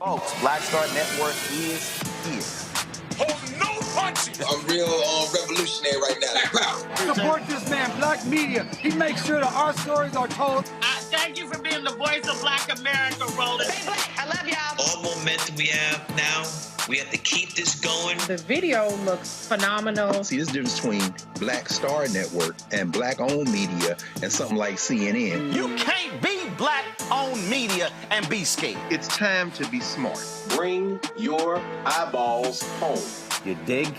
Folks, Black Star Network is here. Hold no punches. I'm real revolutionary right now. Support this man, Black Media. He makes sure that our stories are told. Thank you for being the voice of Black America, Roland. Stay black. I love y'all. All momentum we have now, we have to keep this going. The video looks phenomenal. See, there's a difference between Black Star Network and Black-owned media and something like CNN. You can't be Black-owned media and be scared. It's time to be smart. Bring your eyeballs home. You dig?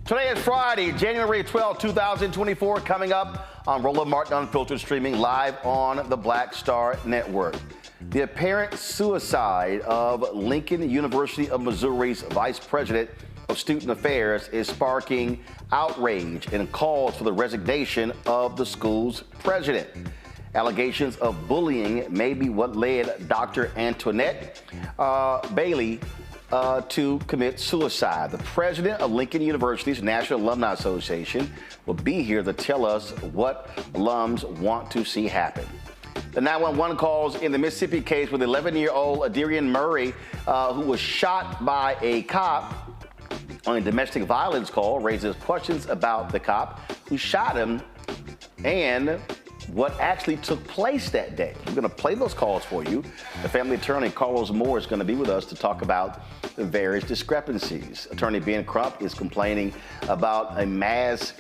Today is Friday, January 12, 2024, coming up on Roland Martin Unfiltered, streaming live on the Black Star Network. The apparent suicide of Lincoln University of Missouri's Vice President of Student Affairs is sparking outrage and calls for the resignation of the school's president. Allegations of bullying may be what led Dr. Antoinette Bailey to commit suicide. The president of Lincoln University's National Alumni Association will be here to tell us what alums want to see happen. The 911 calls in the Mississippi case with 11-year-old Aderrien Murry, who was shot by a cop on a domestic violence call, raises questions about the cop who shot him and what actually took place that day. We're going to play those calls for you. The family attorney, Carlos Moore, is going to be with us to talk about the various discrepancies. Attorney Ben Crump is complaining about a mass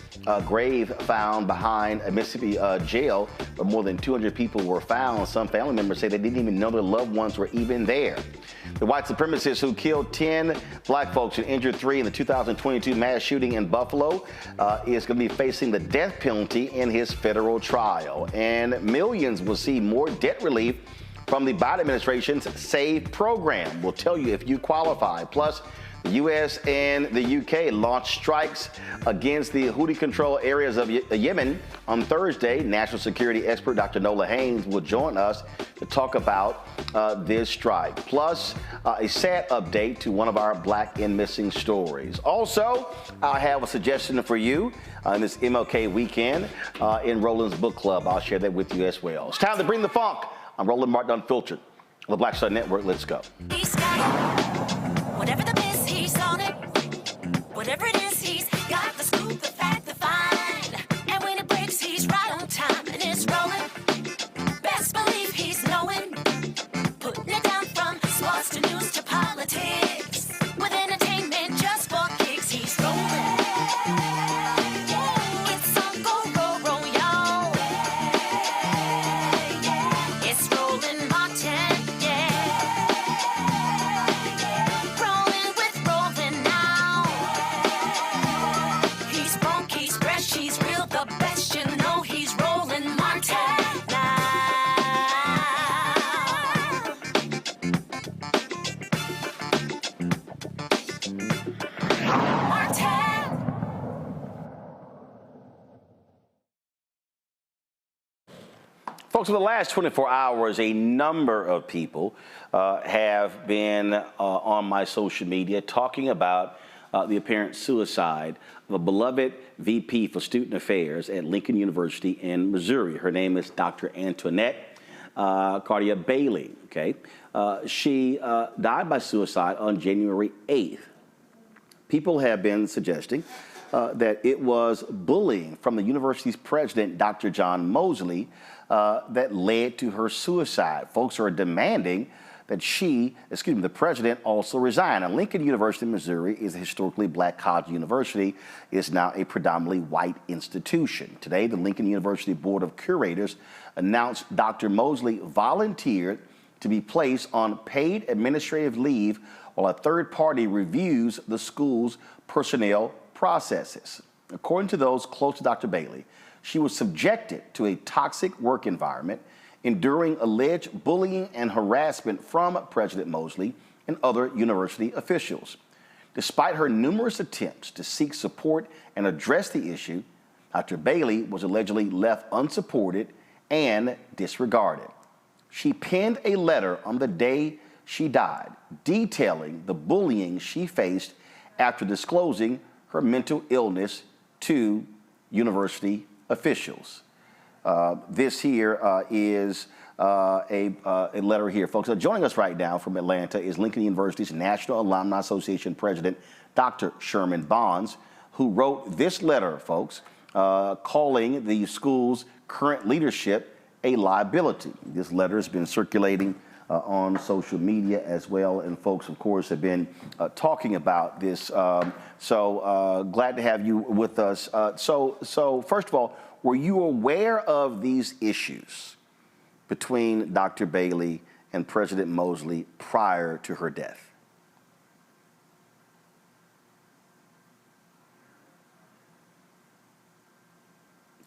grave found behind a Mississippi jail where more than 200 people were found. Some family members say they didn't even know their loved ones were even there. The white supremacist who killed 10 black folks and injured 3 in the 2022 mass shooting in Buffalo is going to be facing the death penalty in his federal trial. And millions will see more debt relief from the Biden administration's SAVE program. We'll tell you if you qualify. Plus, the U.S. and the U.K. launched strikes against the Houthi-controlled areas of Yemen on Thursday. National security expert Dr. Nola Haynes will join us to talk about this strike. Plus, a sad update to one of our Black and Missing stories. Also, I have a suggestion for you on this MLK weekend in Roland's Book Club. I'll share that with you as well. It's time to bring the funk. I'm Roland Martin Unfiltered on the Black Star Network. Let's go. Whatever the miss, he's on it. Whatever it is, he's got the scoop, the fact, the find. And when it breaks, he's right on time and it's rolling. Best believe he's knowing. Putting it down from sports to news to politics. With entertainment just for kicks, he's rolling. It's on go, roll, y'all. It's Roland Martin, yeah. Rolling with Roland now. Folks, for the last 24 hours, a number of people have been on my social media talking about the apparent suicide of a beloved VP for Student Affairs at Lincoln University in Missouri. Her name is Dr. Antoinette Candia-Bailey. Okay, she died by suicide on January 8th. People have been suggesting that it was bullying from the university's president, Dr. John Mosley, that led to her suicide. Folks are demanding that the president also resign. Now, Lincoln University, Missouri is a historically black college university. It's now a predominantly white institution. Today, the Lincoln University Board of Curators announced Dr. Mosley volunteered to be placed on paid administrative leave while a third party reviews the school's personnel processes. According to those close to Dr. Bailey, she was subjected to a toxic work environment, enduring alleged bullying and harassment from President Mosley and other university officials. Despite her numerous attempts to seek support and address the issue, Dr. Bailey was allegedly left unsupported and disregarded. She penned a letter on the day she died, detailing the bullying she faced after disclosing her mental illness to university officials. This here is a letter here, folks. Joining us right now from Atlanta is Lincoln University's National Alumni Association President, Dr. Sherman Bonds, who wrote this letter, folks, calling the school's current leadership a liability. This letter has been circulating on social media as well, and folks, of course, have been talking about this. So glad to have you with us. So first of all, were you aware of these issues between Dr. Bailey and President Mosley prior to her death?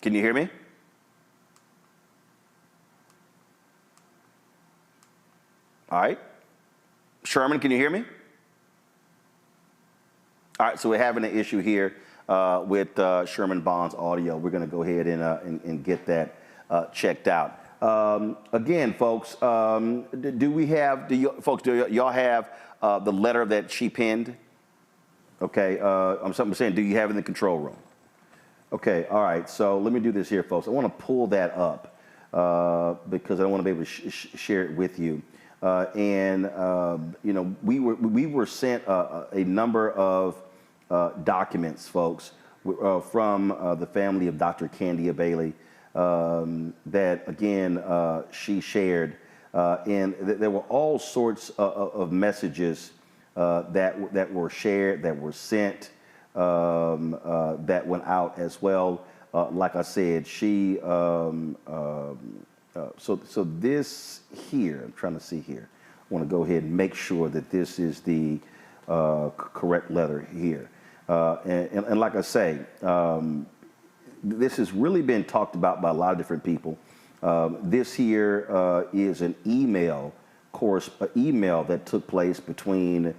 Can you hear me? All right. Sherman, can you hear me? All right, so we're having an issue here with Sherman Bond's audio. We're going to go ahead and get that checked out. Again, folks, do y'all have the letter that she penned? Okay, I'm saying, do you have it in the control room? Okay, all right, so let me do this here, folks. I want to pull that up because I want to be able to share it with you. You know, we were sent a number of documents, folks, from the family of Dr. Candia-Bailey that, again, she shared. And there were all sorts of messages that were shared, that were sent, that went out as well. Like I said, she, so this here, I'm trying to see here. I want to go ahead and make sure that this is the correct letter here. And like I say, this has really been talked about by a lot of different people. This here is an email that took place between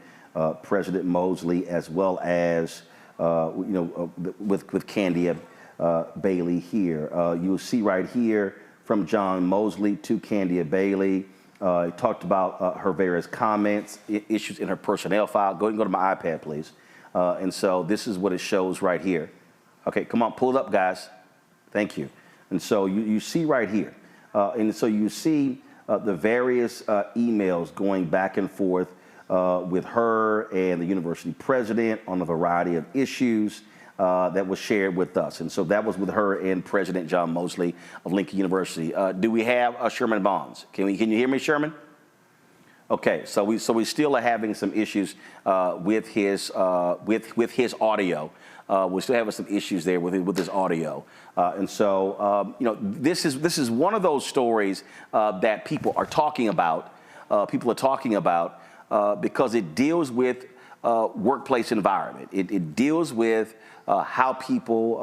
President Mosley as well as with Candia-Bailey here. You'll see right here from John Mosley to Candia-Bailey. He talked about her various comments, issues in her personnel file. Go ahead and go to my iPad, please. And so this is what it shows right here. Okay, come on, pull it up, guys. Thank you. And so you see right here. And so you see the various emails going back and forth with her and the university president on a variety of issues that was shared with us. And so that was with her and President John Mosley of Lincoln University. Do we have Sherman Bonds? Can you hear me, Sherman? Okay, so we still are having some issues with his audio. We're still having some issues there with his audio, and so this is one of those stories that people are talking about. Because it deals with workplace environment. It deals with how people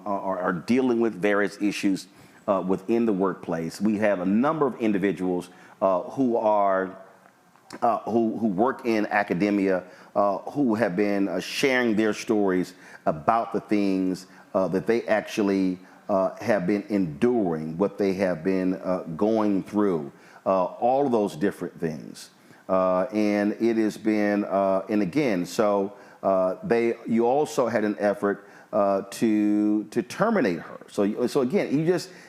are dealing with various issues within the workplace. We have a number of individuals who work in academia, who have been sharing their stories about the things that they actually have been enduring, what they have been going through, all of those different things. And it has been, and again, so you also had an effort to terminate her. So again,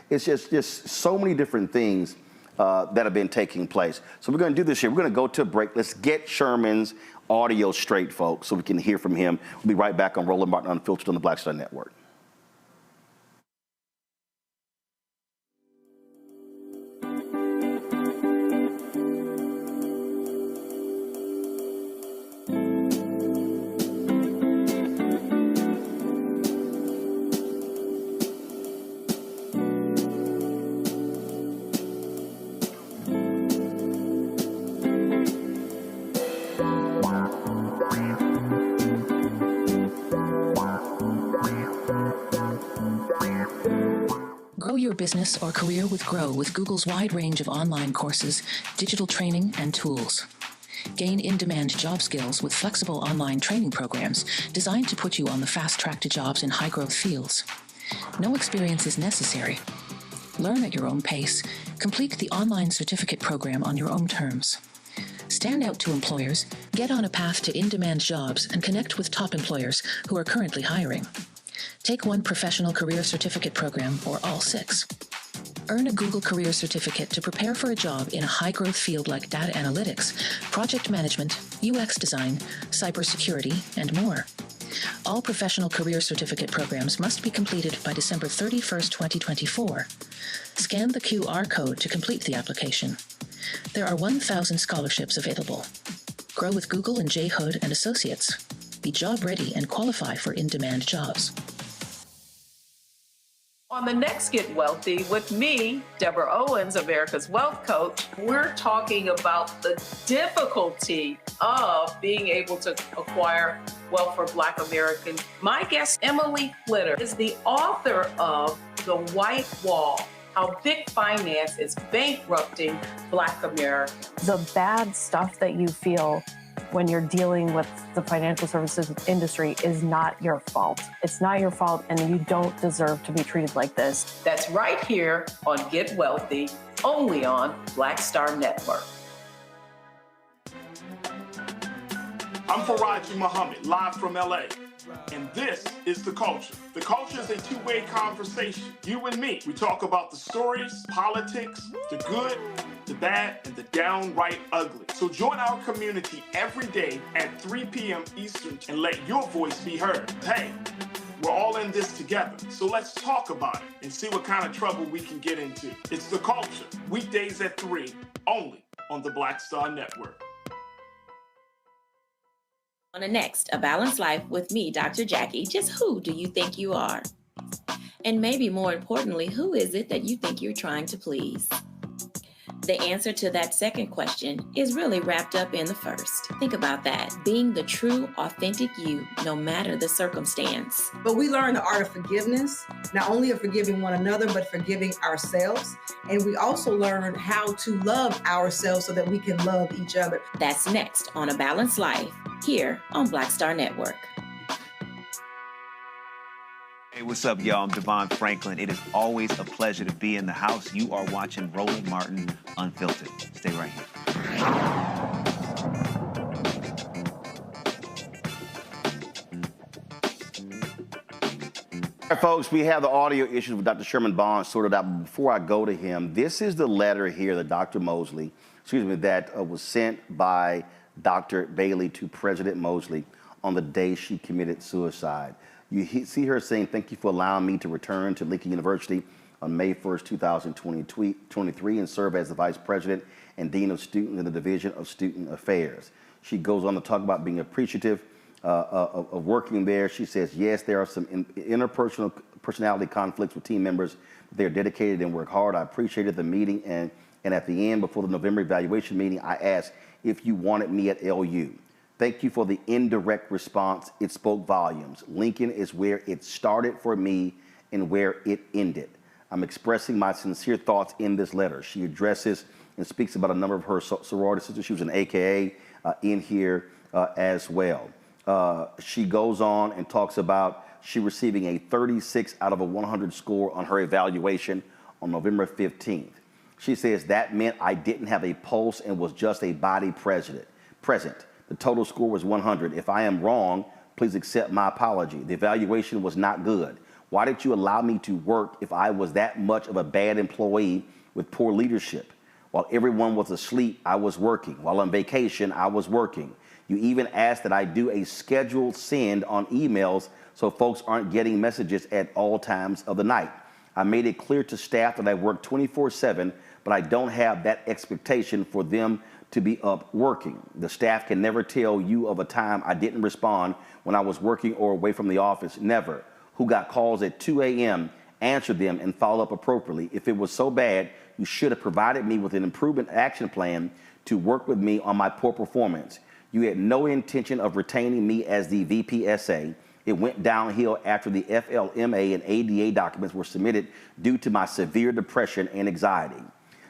it's just so many different things that have been taking place. So we're going to do this here. We're going to go to a break. Let's get Sherman's audio straight, folks, so we can hear from him. We'll be right back on Roland Martin Unfiltered on the Black Star Network. Grow your business or career with Grow with Google's wide range of online courses, digital training, and tools. Gain in-demand job skills with flexible online training programs designed to put you on the fast track to jobs in high-growth fields. No experience is necessary. Learn at your own pace. Complete the online certificate program on your own terms. Stand out to employers, get on a path to in-demand jobs, and connect with top employers who are currently hiring. Take one professional career certificate program or all 6. Earn a Google Career Certificate to prepare for a job in a high-growth field like data analytics, project management, UX design, cybersecurity, and more. All professional career certificate programs must be completed by December 31st, 2024. Scan the QR code to complete the application. There are 1,000 scholarships available. Grow with Google and J. Hood and Associates. Be job ready and qualify for in-demand jobs. On the next Get Wealthy with me, Deborah Owens, America's Wealth Coach, we're talking about the difficulty of being able to acquire wealth for Black Americans. My guest, Emily Flitter, is the author of The White Wall: How Big Finance is Bankrupting Black Americans. The bad stuff that you feel when you're dealing with the financial services industry is not your fault. It's not your fault, and you don't deserve to be treated like this. That's right here on Get Wealthy, only on Black Star Network. I'm Faraji Muhammad, live from LA. And this is The Culture. The Culture is a two-way conversation. You and me. We talk about the stories, politics, the good, the bad, and the downright ugly. So join our community every day at 3 p.m. Eastern and let your voice be heard. Hey, we're all in this together. So let's talk about it and see what kind of trouble we can get into. It's The Culture, weekdays at 3, only on the Black Star Network. On the next, A Balanced Life with me, Dr. Jackie, just who do you think you are? And maybe more importantly, who is it that you think you're trying to please? The answer to that second question is really wrapped up in the first. Think about that. Being the true, authentic you, no matter the circumstance. But we learn the art of forgiveness, not only of forgiving one another, but forgiving ourselves. And we also learn how to love ourselves so that we can love each other. That's next on A Balanced Life, here on Black Star Network. Hey, what's up, y'all? I'm Devon Franklin. It is always a pleasure to be in the house. You are watching Roland Martin Unfiltered. Stay right here. All right, folks, we have the audio issues with Dr. Sherman Bond sorted out. But before I go to him, this is the letter here that Dr. Mosley, that was sent by Dr. Bailey to President Mosley on the day she committed suicide. You see her saying, "Thank you for allowing me to return to Lincoln University on May 1st, 2023 and serve as the Vice President and Dean of Students in the Division of Student Affairs." She goes on to talk about being appreciative of working there. She says, yes, there are some interpersonal personality conflicts with team members. They're dedicated and work hard. I appreciated the meeting, and at the end, before the November evaluation meeting, I asked if you wanted me at LU. Thank you for the indirect response. It spoke volumes. Lincoln is where it started for me and where it ended. I'm expressing my sincere thoughts in this letter. She addresses and speaks about a number of her sorority sisters. She was an AKA in here as well. She goes on and talks about, she receiving a 36 out of a 100 score on her evaluation on November 15th. She says that meant I didn't have a pulse and was just a body present. The total score was 100. If I am wrong, please accept my apology. The evaluation was not good. Why did you allow me to work if I was that much of a bad employee with poor leadership? While everyone was asleep, I was working. While on vacation, I was working. You even asked that I do a scheduled send on emails so folks aren't getting messages at all times of the night. I made it clear to staff that I work 24/7, but I don't have that expectation for them to be up working. The staff can never tell you of a time I didn't respond when I was working or away from the office. Never. Who got calls at 2 a.m., answered them, and followed up appropriately. If it was so bad, you should have provided me with an improvement action plan to work with me on my poor performance. You had no intention of retaining me as the VPSA. It went downhill after the FLMA and ADA documents were submitted due to my severe depression and anxiety.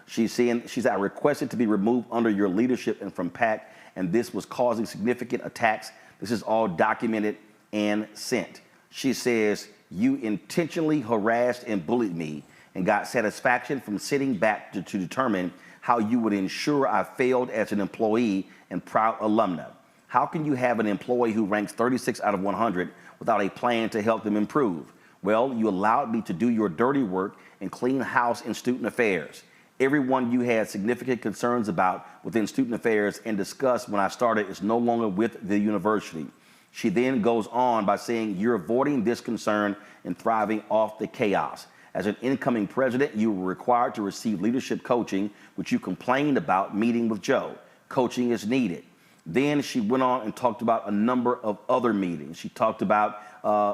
She's saying, I requested to be removed under your leadership and from PAC, and this was causing significant attacks. This is all documented and sent. She says, you intentionally harassed and bullied me and got satisfaction from sitting back to determine how you would ensure I failed as an employee and proud alumna. How can you have an employee who ranks 36 out of 100 without a plan to help them improve? Well, you allowed me to do your dirty work and clean house in student affairs. Everyone you had significant concerns about within student affairs and discussed when I started is no longer with the university. She then goes on by saying, you're avoiding this concern and thriving off the chaos. As an incoming president, you were required to receive leadership coaching, which you complained about meeting with Joe. Coaching is needed. Then she went on and talked about a number of other meetings. She talked about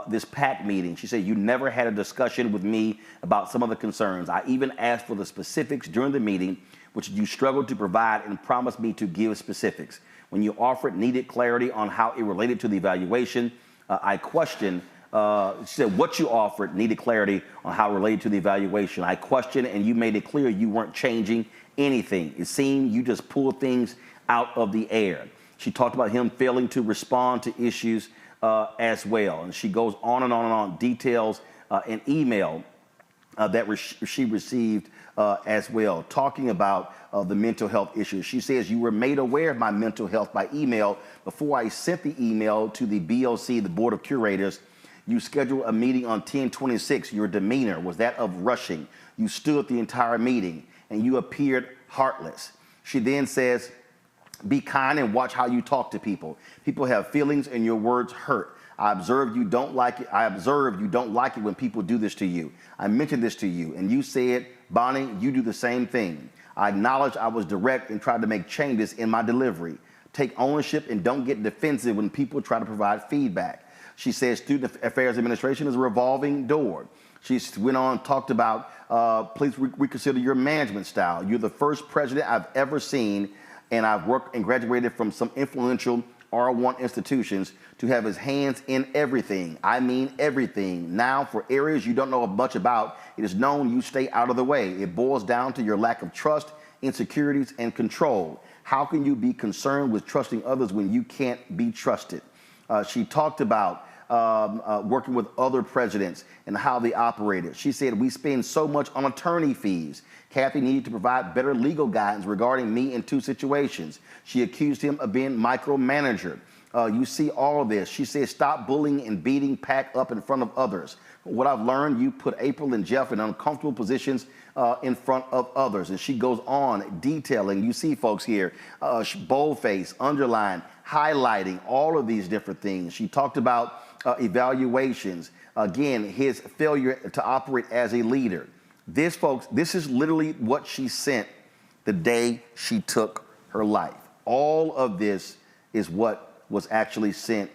this PAC meeting. She said, you never had a discussion with me about some of the concerns. I even asked for the specifics during the meeting, which you struggled to provide and promised me to give specifics. When you offered needed clarity on how it related to the evaluation, I questioned. She said, what you offered needed clarity on how it related to the evaluation. I questioned, and you made it clear you weren't changing anything. It seemed you just pulled things out of the air. She talked about him failing to respond to issues as well. And she goes on and on and on, details an email that she received as well, talking about the mental health issues. She says, you were made aware of my mental health by email before I sent the email to the BOC, the Board of Curators. You scheduled a meeting on 10/26. Your demeanor was that of rushing. You stood the entire meeting, and you appeared heartless. She then says, be kind and watch how you talk to people. People have feelings and your words hurt. I observed you don't like it. I observed you don't like it when people do this to you. I mentioned this to you, and you said, Bonnie, you do the same thing. I acknowledge I was direct and tried to make changes in my delivery. Take ownership and don't get defensive when people try to provide feedback. She says Student Affairs Administration is a revolving door. She went on and talked about, please reconsider your management style. You're the first president I've ever seen, and I've worked and graduated from some influential R1 institutions, to have his hands in everything. I mean everything. Now, for areas you don't know much about, it is known you stay out of the way. It boils down to your lack of trust, insecurities, and control. How can you be concerned with trusting others when you can't be trusted? She talked about working with other presidents and how they operated. She said, we spend so much on attorney fees. Kathy needed to provide better legal guidance regarding me in 2 situations. She accused him of being micromanager. You see all of this. She said, stop bullying and beating PAC up in front of others. What I've learned, you put April and Jeff in uncomfortable positions in front of others. And she goes on detailing, you see folks here, boldface, underline, highlighting all of these different things. She talked about evaluations. Again, his failure to operate as a leader. This, folks, this is literally what she sent the day she took her life. All of this is what was actually sent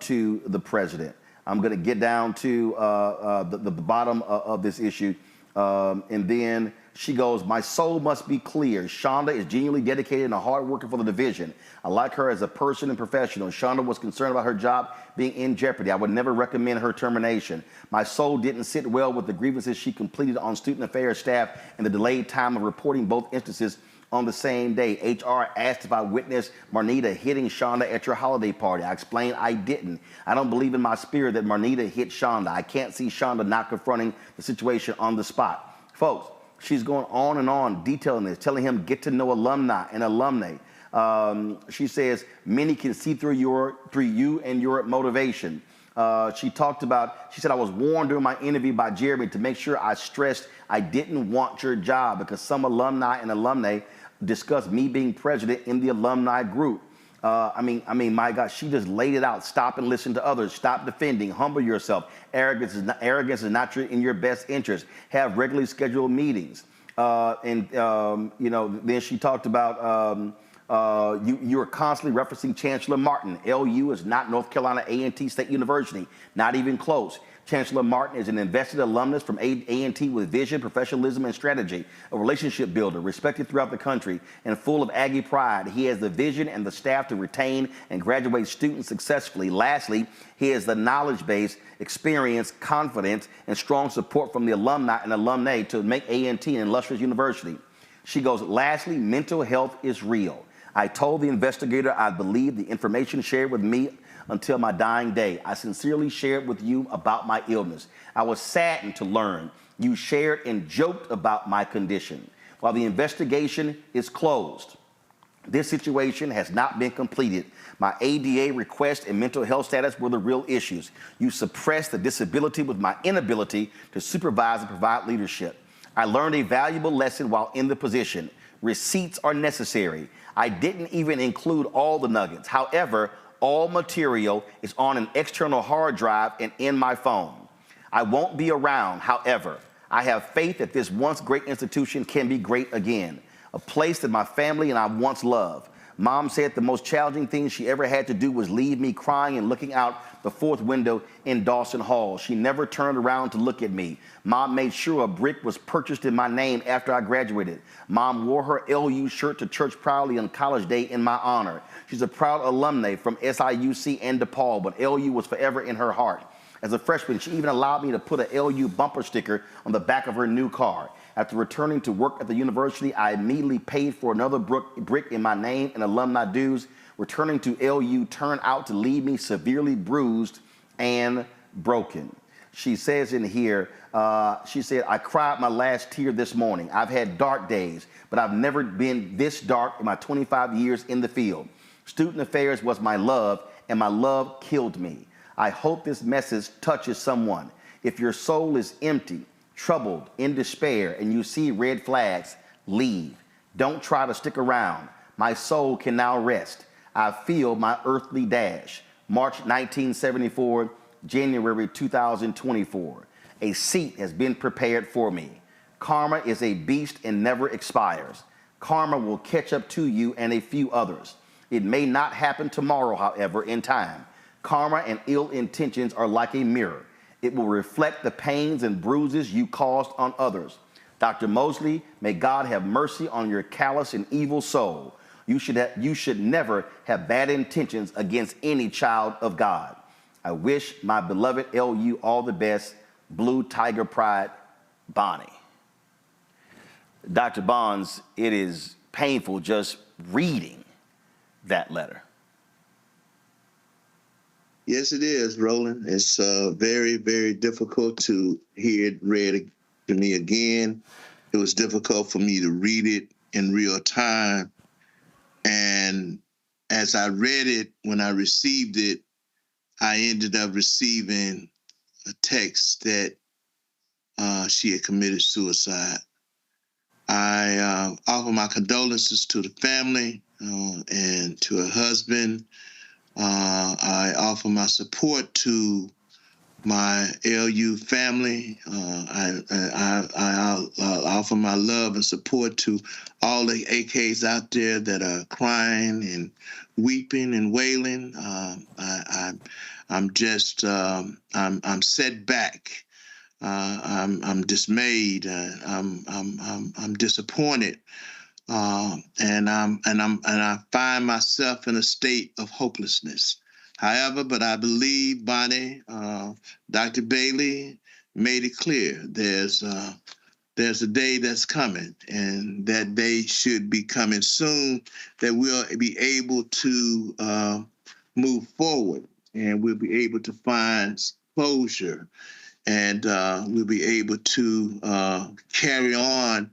to the president. I'm going to get down to the bottom of this issue. And then she goes, my soul must be clear. Shonda is genuinely dedicated and hard working for the division. I like her as a person and professional. Shonda was concerned about her job being in jeopardy. I would never recommend her termination. My soul didn't sit well with the grievances she completed on student affairs staff and the delayed time of reporting both instances On the same day, HR asked if I witnessed Marnita hitting Shonda at your holiday party. I explained I didn't. I don't believe in my spirit that Marnita hit Shonda. I can't see Shonda not confronting the situation on the spot. Folks, she's going on and on detailing this, telling him get to know alumni and alumni. She says many can see through you and your motivation. She said, I was warned during my interview by Jeremy to make sure I stressed I didn't want your job because some alumni and alumni discussed me being president in the alumni group. I mean, my God, she just laid it out. Stop and listen to others. Stop defending. Humble yourself. Arrogance is not in your best interest. Have regularly scheduled meetings. Then she talked about you are constantly referencing Chancellor Martin. LU is not North Carolina A&T State University, not even close. Chancellor Martin is an invested alumnus from A&T with vision, professionalism, and strategy, a relationship builder, respected throughout the country, and full of Aggie pride. He has the vision and the staff to retain and graduate students successfully. Lastly, he has the knowledge base, experience, confidence, and strong support from the alumni and alumnae to make A&T an illustrious university. She goes, lastly, mental health is real. I told the investigator I believed the information shared with me until my dying day. I sincerely shared with you about my illness. I was saddened to learn you shared and joked about my condition. While the investigation is closed, this situation has not been completed. My ADA request and mental health status were the real issues. You suppressed the disability with my inability to supervise and provide leadership. I learned a valuable lesson while in the position. Receipts are necessary. I didn't even include all the nuggets. However, all material is on an external hard drive and in my phone. I won't be around. However, I have faith that this once great institution can be great again, a place that my family and I once loved. Mom said the most challenging thing she ever had to do was leave me crying and looking out the fourth window in Dawson Hall. She never turned around to look at me. Mom made sure a brick was purchased in my name after I graduated. Mom wore her LU shirt to church proudly on college day in my honor. She's a proud alumni from SIUC and DePaul, but LU was forever in her heart. As a freshman, she even allowed me to put a LU bumper sticker on the back of her new car. After returning to work at the university, I immediately paid for another brick in my name and alumni dues. Returning to LU turned out to leave me severely bruised and broken. She says in here, she said, I cried my last tear this morning. I've had dark days, but I've never been this dark in my 25 years in the field. Student affairs was my love, and my love killed me. I hope this message touches someone. If your soul is empty, troubled, in despair, and you see red flags, leave. Don't try to stick around. My soul can now rest. I feel my earthly dash. March 1974, January 2024. A seat has been prepared for me. Karma is a beast and never expires. Karma will catch up to you and a few others. It may not happen tomorrow, however, in time. Karma and ill intentions are like a mirror. It will reflect the pains and bruises you caused on others. Dr. Mosley, may God have mercy on your callous and evil soul. You should never have bad intentions against any child of God. I wish my beloved LU all the best. Blue Tiger Pride, Bonnie. Dr. Bonds, it is painful just reading that letter. Yes, it is, Roland. It's very, very difficult to hear it read to me again. It was difficult for me to read it in real time. And as I read it, when I received it, I ended up receiving a text that she had committed suicide. I offer my condolences to the family and to her husband. I offer my support to my LU family. I offer my love and support to all the AKs out there that are crying and weeping and wailing. I'm set back. I'm dismayed. I'm disappointed. And I find myself in a state of hopelessness. However, but I believe Bonnie, Dr. Bailey made it clear. There's there's a day that's coming, and that day should be coming soon, that we'll be able to move forward, and we'll be able to find closure, and we'll be able to carry on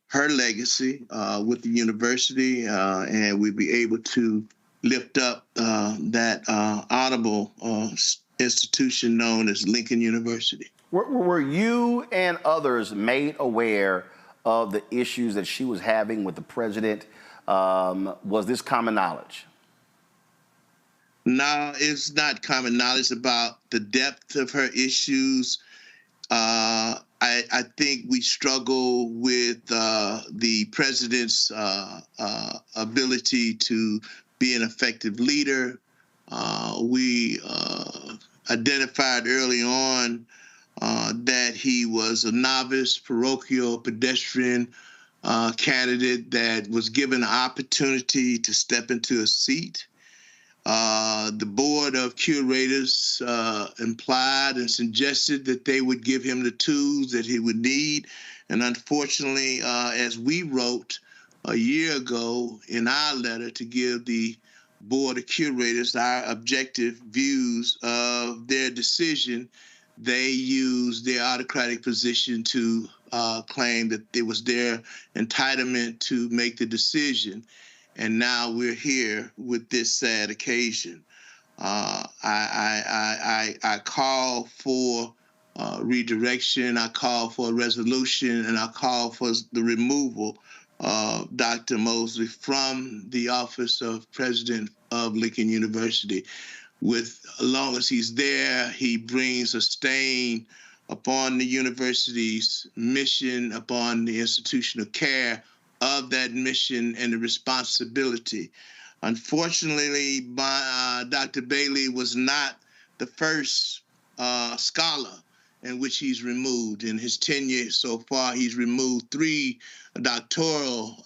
her legacy with the university, and we'll be able to lift up that honorable institution known as Lincoln University. Were you and others made aware of the issues that she was having with the president? Was this common knowledge? No, it's not common knowledge about the depth of her issues. I think we struggle with the president's ability to be an effective leader. We identified early on that he was a novice, parochial, pedestrian candidate that was given an opportunity to step into a seat. The board of curators implied and suggested that they would give him the tools that he would need. And unfortunately, as we wrote a year ago in our letter to give the board of curators our objective views of their decision, they used their autocratic position to claim that it was their entitlement to make the decision. And now we're here with this sad occasion. I call for redirection, I call for a resolution, and I call for the removal of Dr. Mosley from the office of president of Lincoln University. As long as he's there, he brings a stain upon the university's mission, upon the institutional care of that mission and the responsibility. Unfortunately, Dr. Bailey was not the first scholar in which he's removed. In his tenure so far, he's removed 3 doctoral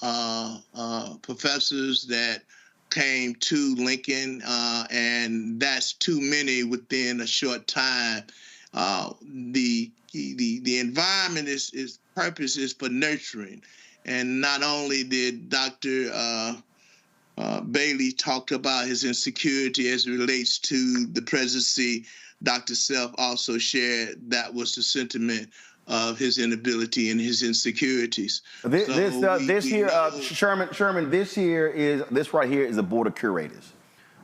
professors that came to Lincoln, and that's too many within a short time. The environment is purpose is for nurturing. And not only did Dr. Bailey talk about his insecurity as it relates to the presidency, Dr. Self also shared that was the sentiment of his inability and his insecurities. Sherman, this right here is the board of curators.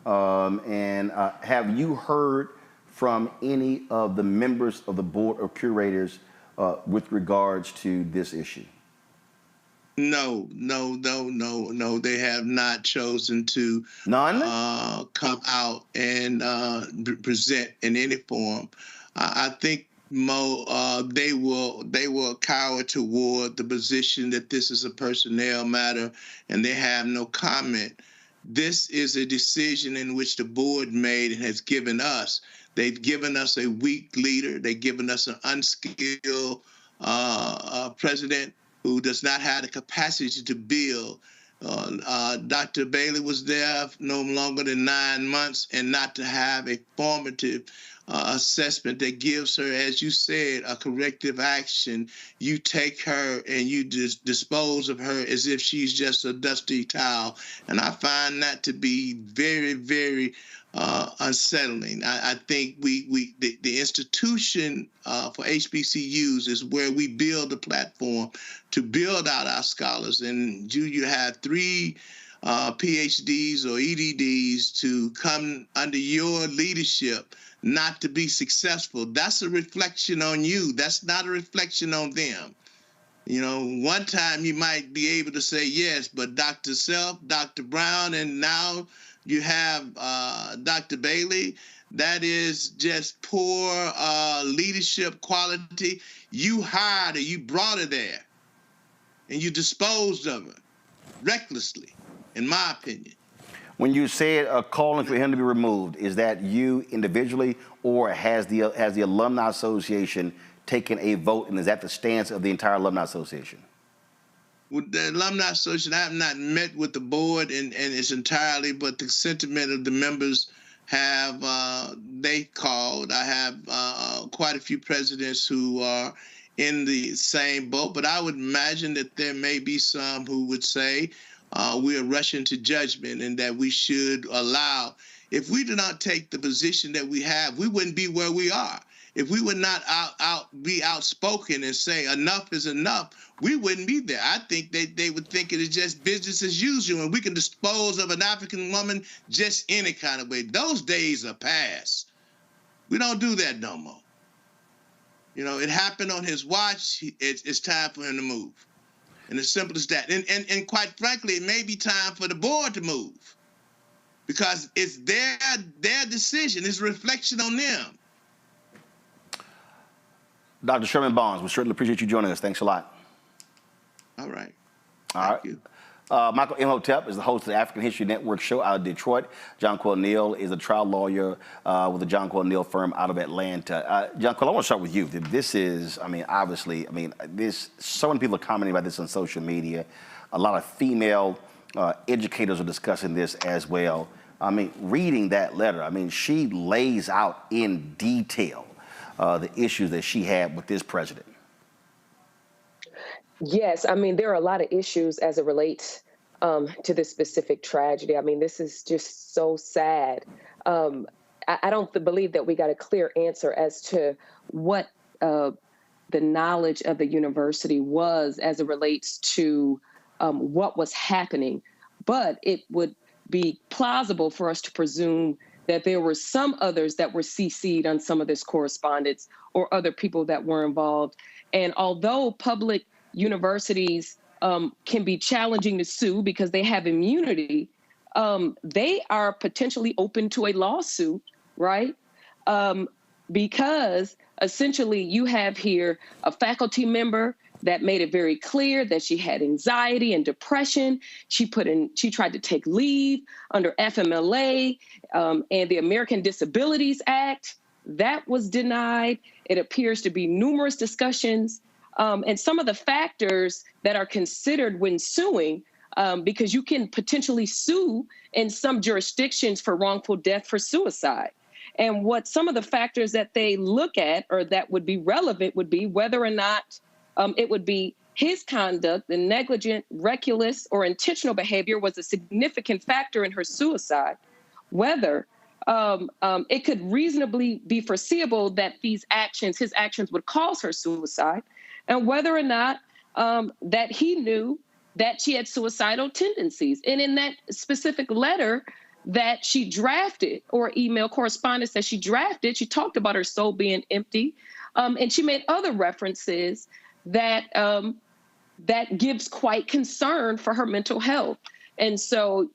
Have you heard from any of the members of the board of curators with regards to this issue? No. They have not chosen to come out and present in any form. I think they will cower toward the position that this is a personnel matter, and they have no comment. This is a decision in which the board made and has given us. They've given us a weak leader. They've given us an unskilled president who does not have the capacity to build. Dr. Bailey was there no longer than 9 months, and not to have a formative assessment that gives her, as you said, a corrective action. You take her and you dispose of her as if she's just a dusty towel. And I find that to be very, very unsettling. I think the institution for HBCUs is where we build a platform to build out our scholars. And you have 3 PhDs or EDDs to come under your leadership not to be successful. That's a reflection on you. That's not a reflection on them. You know, one time you might be able to say yes, but Dr. Self, Dr. Brown, and now you have Dr. Bailey. That is just poor leadership quality. You hired her, you brought her there, and you disposed of her recklessly, in my opinion. When you said calling for him to be removed, is that you individually, or has the Alumni Association taken a vote, and is that the stance of the entire Alumni Association? With the Alumni Association, I have not met with the board and its entirely, but the sentiment of the members they called. I have quite a few presidents who are in the same boat, but I would imagine that there may be some who would say we are rushing to judgment and that we should allow. If we do not take the position that we have, we wouldn't be where we are. If we would not be outspoken and say enough is enough, we wouldn't be there. I think they would think it is just business as usual, and we can dispose of an African woman just any kind of way. Those days are past. We don't do that no more. You know, it happened on his watch. It's time for him to move. And as simple as that. And quite frankly, it may be time for the board to move because it's their decision. It's a reflection on them. Dr. Sherman Bonds, we certainly appreciate you joining us. Thanks a lot. All right. Thank you. Michael Imhotep is the host of the African History Network show out of Detroit. John Quill Neal is a trial lawyer with the John Quill Neal firm out of Atlanta. John Quill, I want to start with you. This is, obviously, so many people are commenting about this on social media. A lot of female educators are discussing this as well. Reading that letter, she lays out in detail the issues that she had with this president. Yes, there are a lot of issues as it relates to this specific tragedy. This is just so sad. I don't believe that we got a clear answer as to what the knowledge of the university was as it relates to what was happening. But it would be plausible for us to presume that there were some others that were CC'd on some of this correspondence or other people that were involved. And although public universities can be challenging to sue because they have immunity, they are potentially open to a lawsuit, right? Because essentially you have here a faculty member that made it very clear that she had anxiety and depression. She tried to take leave under FMLA and the American Disabilities Act. That was denied. It appears to be numerous discussions. And some of the factors that are considered when suing, because you can potentially sue in some jurisdictions for wrongful death for suicide. And what some of the factors that they look at or that would be relevant would be whether or not it would be his conduct, the negligent, reckless, or intentional behavior was a significant factor in her suicide, whether it could reasonably be foreseeable that his actions would cause her suicide, and whether or not that he knew that she had suicidal tendencies. And in that specific letter that she drafted, or email correspondence that she drafted, she talked about her soul being empty, and she made other references that that gives quite concern for her mental health. And so,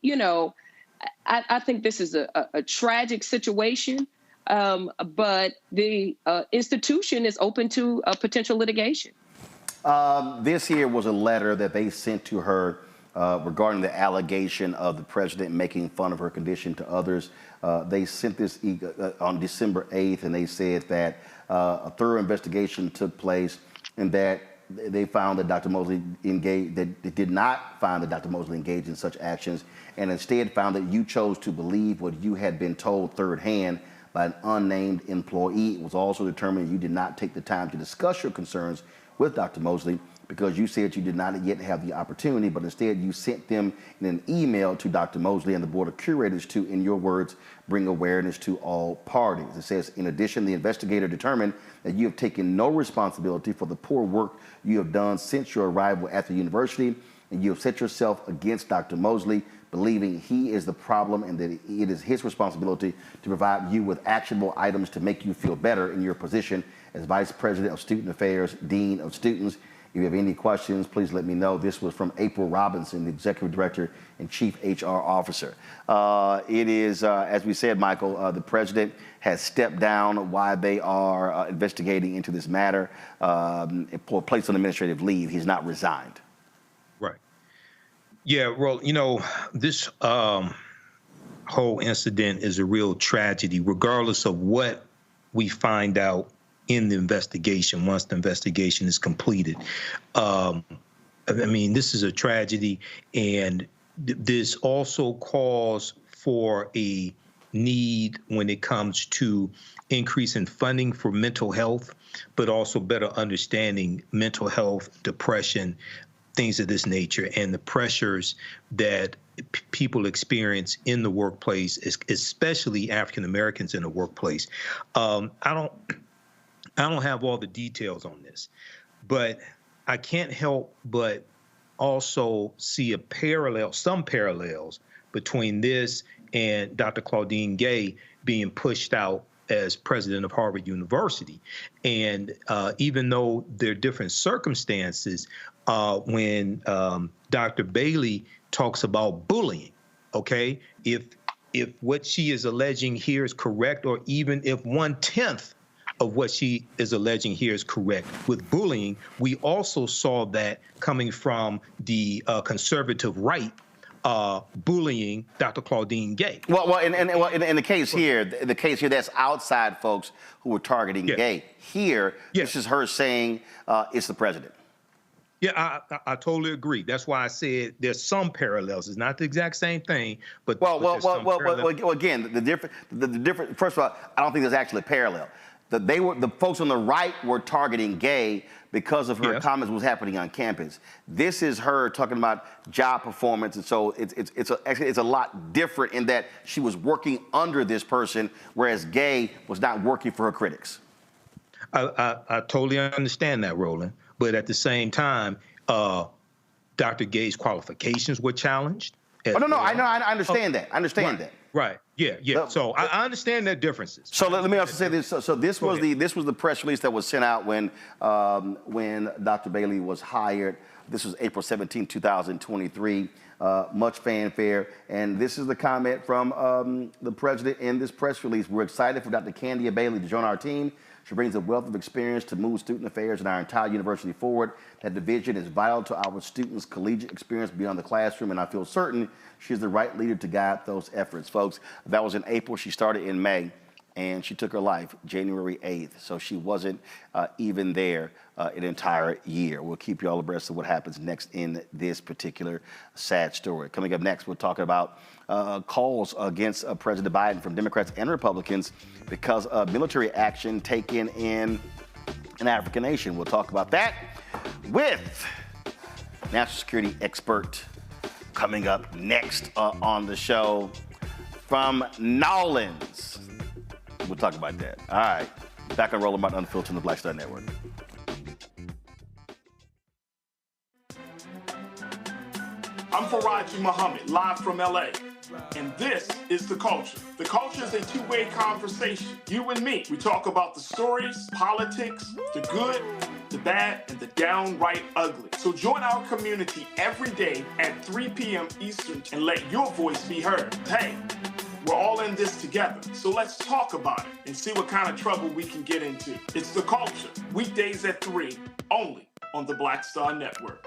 I think this is a tragic situation, but the institution is open to potential litigation. This here was a letter that they sent to her regarding the allegation of the president making fun of her condition to others. They sent this on December 8th, and they said that a thorough investigation took place and that they found that Dr. Mosley did not find that Dr. Mosley engaged in such actions, and instead found that you chose to believe what you had been told third hand by an unnamed employee. It was also determined you did not take the time to discuss your concerns with Dr. Mosley because you said you did not yet have the opportunity, but instead you sent them in an email to Dr. Mosley and the Board of Curators to, in your words, bring awareness to all parties. It says, in addition, the investigator determined that you have taken no responsibility for the poor work you have done since your arrival at the university, and you have set yourself against Dr. Mosley, believing he is the problem and that it is his responsibility to provide you with actionable items to make you feel better in your position as Vice President of Student Affairs, Dean of Students. If you have any questions, please let me know. This was from April Robinson, the Executive Director and Chief HR Officer. It is, as we said, Michael, the president has stepped down while they are investigating into this matter, placed on administrative leave. He's not resigned. Right. Yeah, well, this whole incident is a real tragedy, regardless of what we find out in the investigation, once the investigation is completed. This is a tragedy, and this also calls for a need when it comes to increasing funding for mental health, but also better understanding mental health, depression, things of this nature, and the pressures that people experience in the workplace, especially African Americans in the workplace. I don't have all the details on this, but I can't help but also see some parallels between this and Dr. Claudine Gay being pushed out as president of Harvard University. And even though there are different circumstances, when Dr. Bailey talks about bullying, okay, if what she is alleging here is correct, or even if 1/10 of what she is alleging here is correct with bullying, we also saw that coming from the conservative right, bullying Dr. Claudine Gay. Well, in the case here, that's outside folks who were targeting Gay. Here, this is her saying it's the president. Yeah, I totally agree. That's why I said there's some parallels. It's not the exact same thing, but again, the different. First of all, I don't think there's actually a parallel. The folks on the right were targeting Gay because of her comments what was happening on campus. This is her talking about job performance, and so it's a lot different in that she was working under this person, whereas Gay was not working for her critics. I totally understand that, Roland. But at the same time, Dr. Gay's qualifications were challenged. I understand that. I understand that. Right. Yeah. So I understand their differences. So let me also say this. So this was the press release that was sent out when Dr. Bailey was hired. This was April 17, 2023. Much fanfare. And this is the comment from the president in this press release. We're excited for Dr. Candia-Bailey to join our team. She brings a wealth of experience to move student affairs and our entire university forward. That division is vital to our students' collegiate experience beyond the classroom, and I feel certain she's the right leader to guide those efforts. Folks, that was in April. She started in May, and she took her life January 8th. So she wasn't even there an entire year. We'll keep you all abreast of what happens next in this particular sad story. Coming up next, we're talking about calls against President Biden from Democrats and Republicans because of military action taken in an African nation. We'll talk about that with national security expert coming up next on the show from Nolans. We'll talk about that. All right. Back on Roland Martin Unfiltered on the Black Star Network. I'm Faraji Muhammad, live from LA. And this is The Culture. The Culture is a two-way conversation. You and me. We talk about the stories, politics, the good, the bad, and the downright ugly. So join our community every day at 3 p.m. Eastern and let your voice be heard. Hey, we're all in this together. So let's talk about it and see what kind of trouble we can get into. It's The Culture, weekdays at 3, only on the Black Star Network.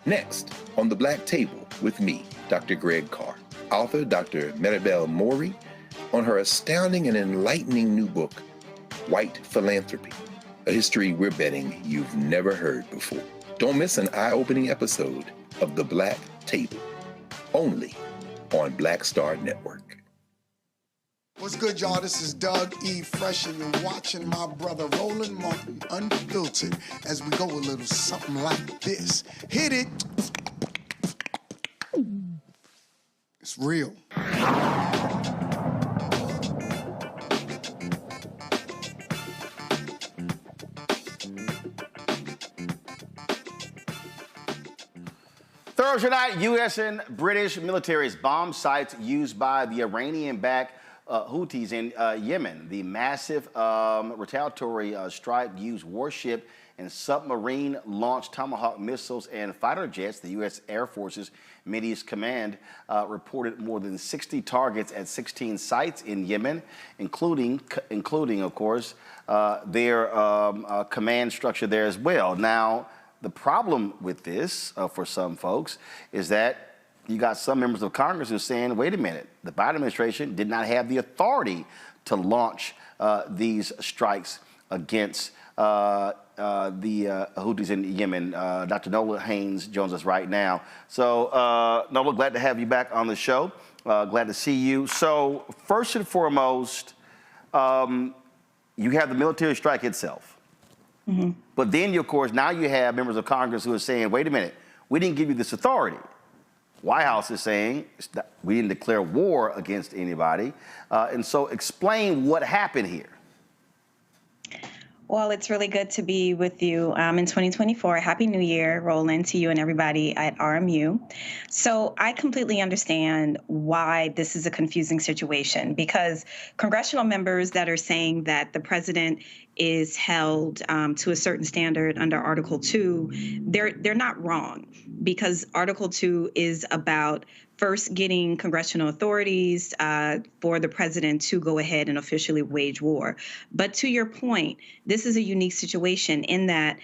Next, on the Black Table with me, Dr. Greg Carr, author Dr. Aderrien Murry, on her astounding and enlightening new book, White Philanthropy, a history we're betting you've never heard before. Don't miss an eye-opening episode of the Black Table, only on Black Star Network. What's good, y'all? This is Doug E. Fresh, and you're watching my brother Roland Martin Unfiltered as we go a little something like this. Hit it. It's real. Thursday night, U.S. and British militaries bombed sites used by the Iranian-backed Houthis in Yemen. The massive retaliatory strike used warship and submarine-launched Tomahawk missiles and fighter jets. The U.S. Air Force's Mideast Command reported more than 60 targets at 16 sites in Yemen, including of course, their command structure there as well. Now, the problem with this, for some folks, is that you got some members of Congress who are saying, wait a minute, the Biden administration did not have the authority to launch these strikes against the Houthis in Yemen. Dr. Nola Haynes joins us right now. So, Nola, glad to have you back on the show. Glad to see you. So first and foremost, you have the military strike itself. Mm-hmm. But then, of course, now you have members of Congress who are saying, wait a minute, we didn't give you this authority. White House is saying we didn't declare war against anybody. And so explain what happened here. Well, it's really good to be with you in 2024. Happy New Year, Roland, to you and everybody at RMU. So I completely understand why this is a confusing situation, because congressional members that are saying that the president is held to a certain standard under Article 2, they're not wrong, because Article 2 is about first getting congressional authorities for the president to go ahead and officially wage war. But to your point, this is a unique situation in that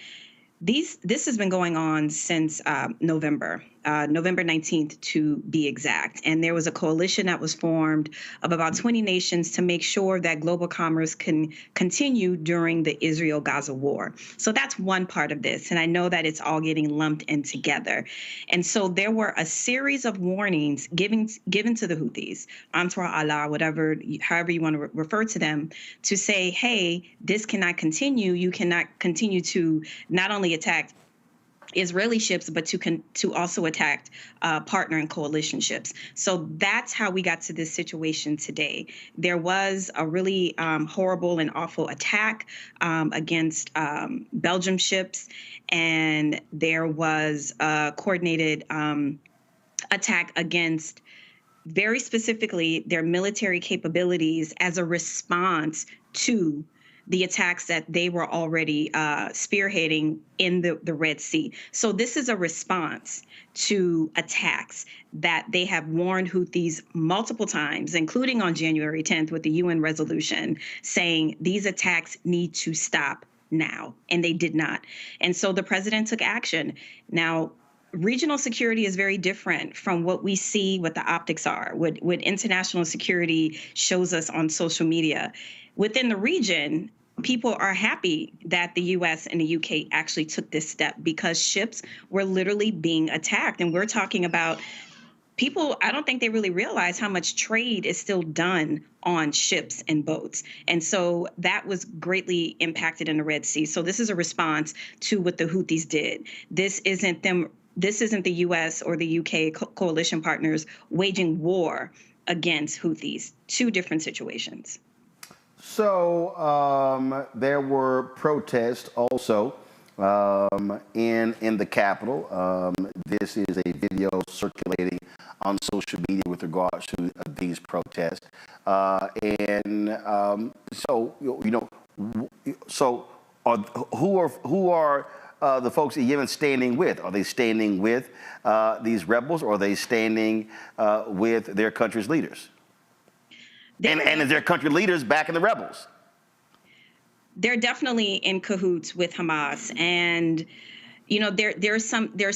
this has been going on since November 19th to be exact. And there was a coalition that was formed of about 20 nations to make sure that global commerce can continue during the Israel-Gaza war. So that's one part of this. And I know that it's all getting lumped in together. And so there were a series of warnings given to the Houthis, Ansar Allah, however you want to refer to them, to say, hey, this cannot continue. You cannot continue to not only attack Israeli ships, but to also attack partner and coalition ships. So that's how we got to this situation today. There was a really horrible and awful attack against Belgium ships, and there was a coordinated attack against, very specifically, their military capabilities as a response to the attacks that they were already spearheading in the Red Sea. So this is a response to attacks that they have warned Houthis multiple times, including on January 10th with the UN resolution, saying these attacks need to stop now, and they did not. And so the president took action. Now, regional security is very different from what we see, what the optics are, what international security shows us on social media. Within the region, people are happy that the U.S. and the U.K. actually took this step, because ships were literally being attacked. And we're talking about people, I don't think they really realize how much trade is still done on ships and boats. And so that was greatly impacted in the Red Sea. So this is a response to what the Houthis did. This isn't the U.S. or the U.K. coalition partners waging war against Houthis. Two different situations. So there were protests also in the Capitol. This is a video circulating on social media with regards to these protests. Who are the folks in Yemen standing with? Are they standing with these rebels, or are they standing with their country's leaders? And is their country leaders backing the rebels? They're definitely in cahoots with Hamas, and there's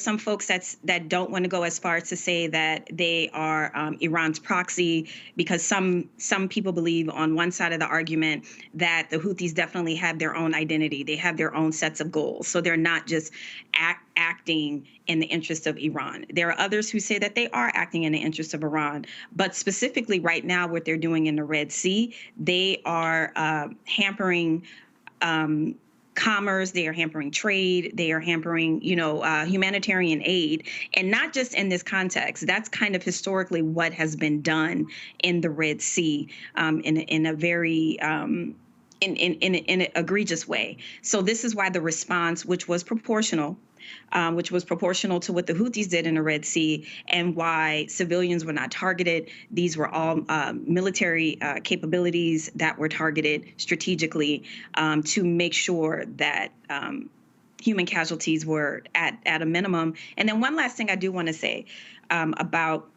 some folks that don't want to go as far as to say that they are Iran's proxy, because some people believe on one side of the argument that the Houthis definitely have their own identity. They have their own sets of goals. So they're not just acting in the interest of Iran. There are others who say that they are acting in the interest of Iran. But specifically right now, what they're doing in the Red Sea, they are hampering commerce, they are hampering trade, they are hampering, humanitarian aid, and not just in this context. That's kind of historically what has been done in the Red Sea in a very in an egregious way. So this is why the response, which was proportional to what the Houthis did in the Red Sea, and why civilians were not targeted. These were all military capabilities that were targeted strategically to make sure that human casualties were at a minimum. And then one last thing I do want to say about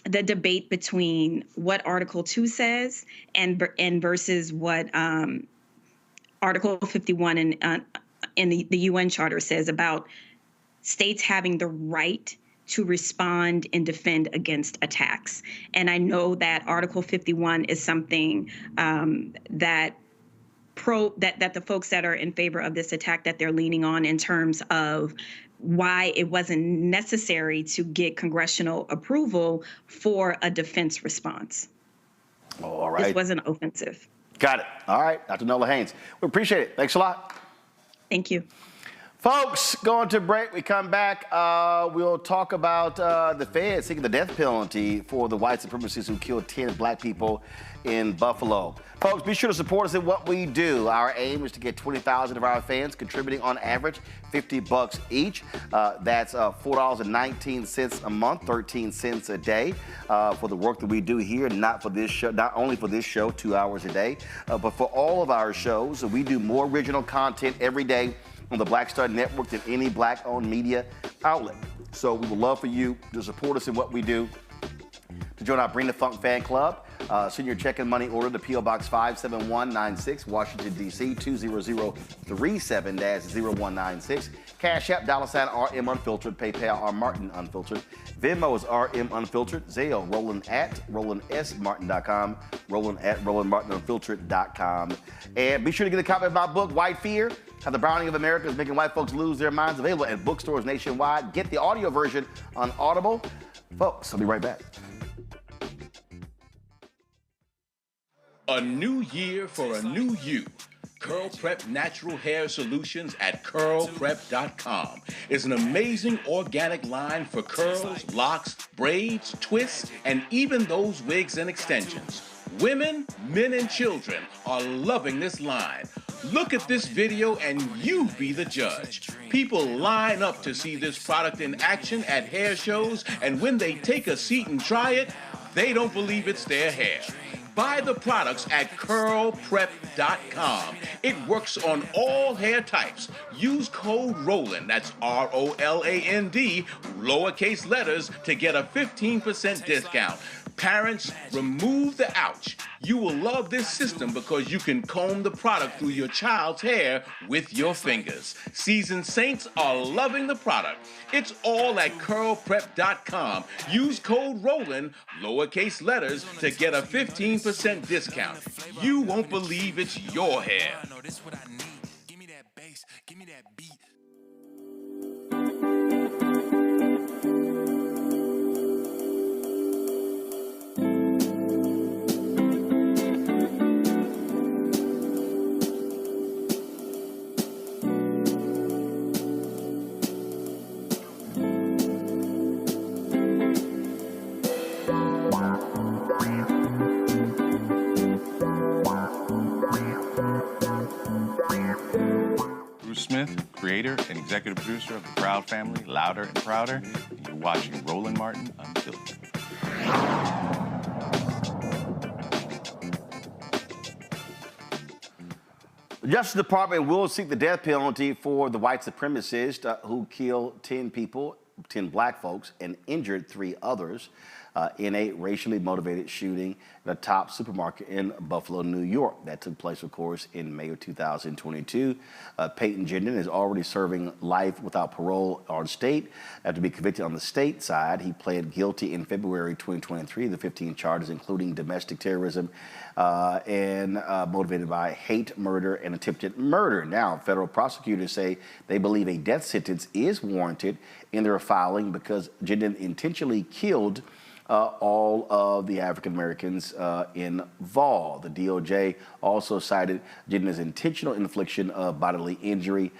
the debate between what Article 2 says and versus what Article 51 in the UN Charter says about states having the right to respond and defend against attacks. And I know that Article 51 is something that the folks that are in favor of this attack, that they're leaning on in terms of why it wasn't necessary to get congressional approval for a defense response. All right. This wasn't offensive. Got it. All right, Dr. Nola Haynes. We appreciate it. Thanks a lot. Thank you. Folks, going to break. We come back. We'll talk about the Fed seeking the death penalty for the white supremacists who killed 10 black people in Buffalo. Folks, be sure to support us in what we do. Our aim is to get 20,000 of our fans contributing on average $50 each. That's $4.19 a month, 13 cents a day for the work that we do here, not only for this show, 2 hours a day, but for all of our shows. We do more original content every day on the Black Star Network than any black-owned media outlet. So we would love for you to support us in what we do. To join our Bring the Funk fan club, send your check and money order to P.O. Box 57196, Washington, D.C. 20037-0196. Cash App, $RM Unfiltered. PayPal, R Martin Unfiltered. Venmo is RM Unfiltered. Zelle, Roland at RolandSMartin.com. Roland at RolandMartinUnfiltered.com. And be sure to get a copy of my book, White Fear: How the Browning of America is Making White Folks Lose Their Minds, available at bookstores nationwide. Get the audio version on Audible. Folks, I'll be right back. A new year for a new you. Curl Prep Natural Hair Solutions at curlprep.com is an amazing organic line for curls, locks, braids, twists, and even those wigs and extensions. Women, men, and children are loving this line. Look at this video and you be the judge. People line up to see this product in action at hair shows, and when they take a seat and try it, they don't believe it's their hair. Buy the products at curlprep.com. It works on all hair types. Use code ROLAND, that's ROLAND, lowercase letters, to get a 15% discount. Parents, remove the ouch. You will love this system because you can comb the product through your child's hair with your fingers. Seasoned saints are loving the product. It's all at curlprep.com. Use code ROLAND, lowercase letters, to get a 15% discount. You won't believe it's your hair. Give me that bass, give me that beat. Creator and executive producer of the Proud Family, Louder and Prouder, and you're watching Roland Martin Unfiltered. The Justice Department will seek the death penalty for the white supremacist who killed 10 people, 10 black folks, and injured 3 others in a racially motivated shooting at a top supermarket in Buffalo, New York. That took place, of course, in May of 2022. Peyton Gendon is already serving life without parole on state. After being convicted on the state side, he pled guilty in February 2023 to 15 charges, including domestic terrorism and motivated by hate, murder, and attempted murder. Now, federal prosecutors say they believe a death sentence is warranted in their filing because Gendon intentionally killed all of the African Americans involved. The DOJ also cited Gendon's intentional infliction of bodily injury,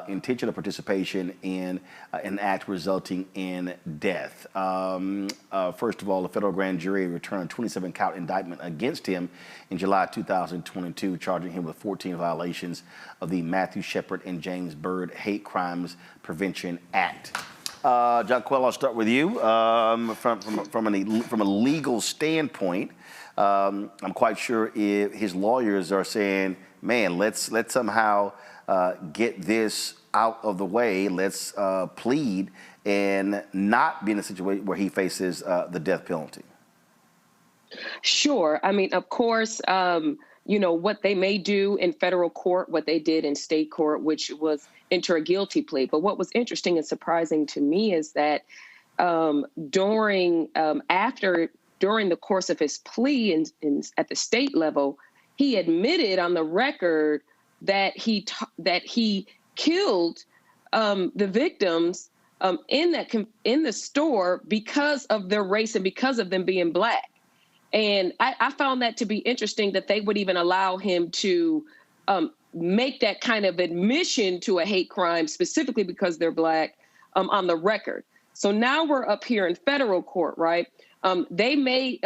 intentional participation in an act resulting in death. First of all, the federal grand jury returned a 27-count indictment against him in July 2022, charging him with 14 violations of the Matthew Shepard and James Byrd Hate Crimes Prevention Act. Jaquel, I'll start with you. From a legal standpoint, I'm quite sure if his lawyers are saying, man, let's somehow get this out of the way. Let's plead and not be in a situation where he faces the death penalty. Sure. I mean, of course, you know, what they may do in federal court, what they did in state court, which was enter a guilty plea. But what was interesting and surprising to me is that during the course of his plea at the state level, he admitted on the record that he killed the victims in the store because of their race and because of them being Black. And I found that to be interesting that they would even allow him to make that kind of admission to a hate crime specifically because they're Black on the record. So now we're up here in federal court, right? They may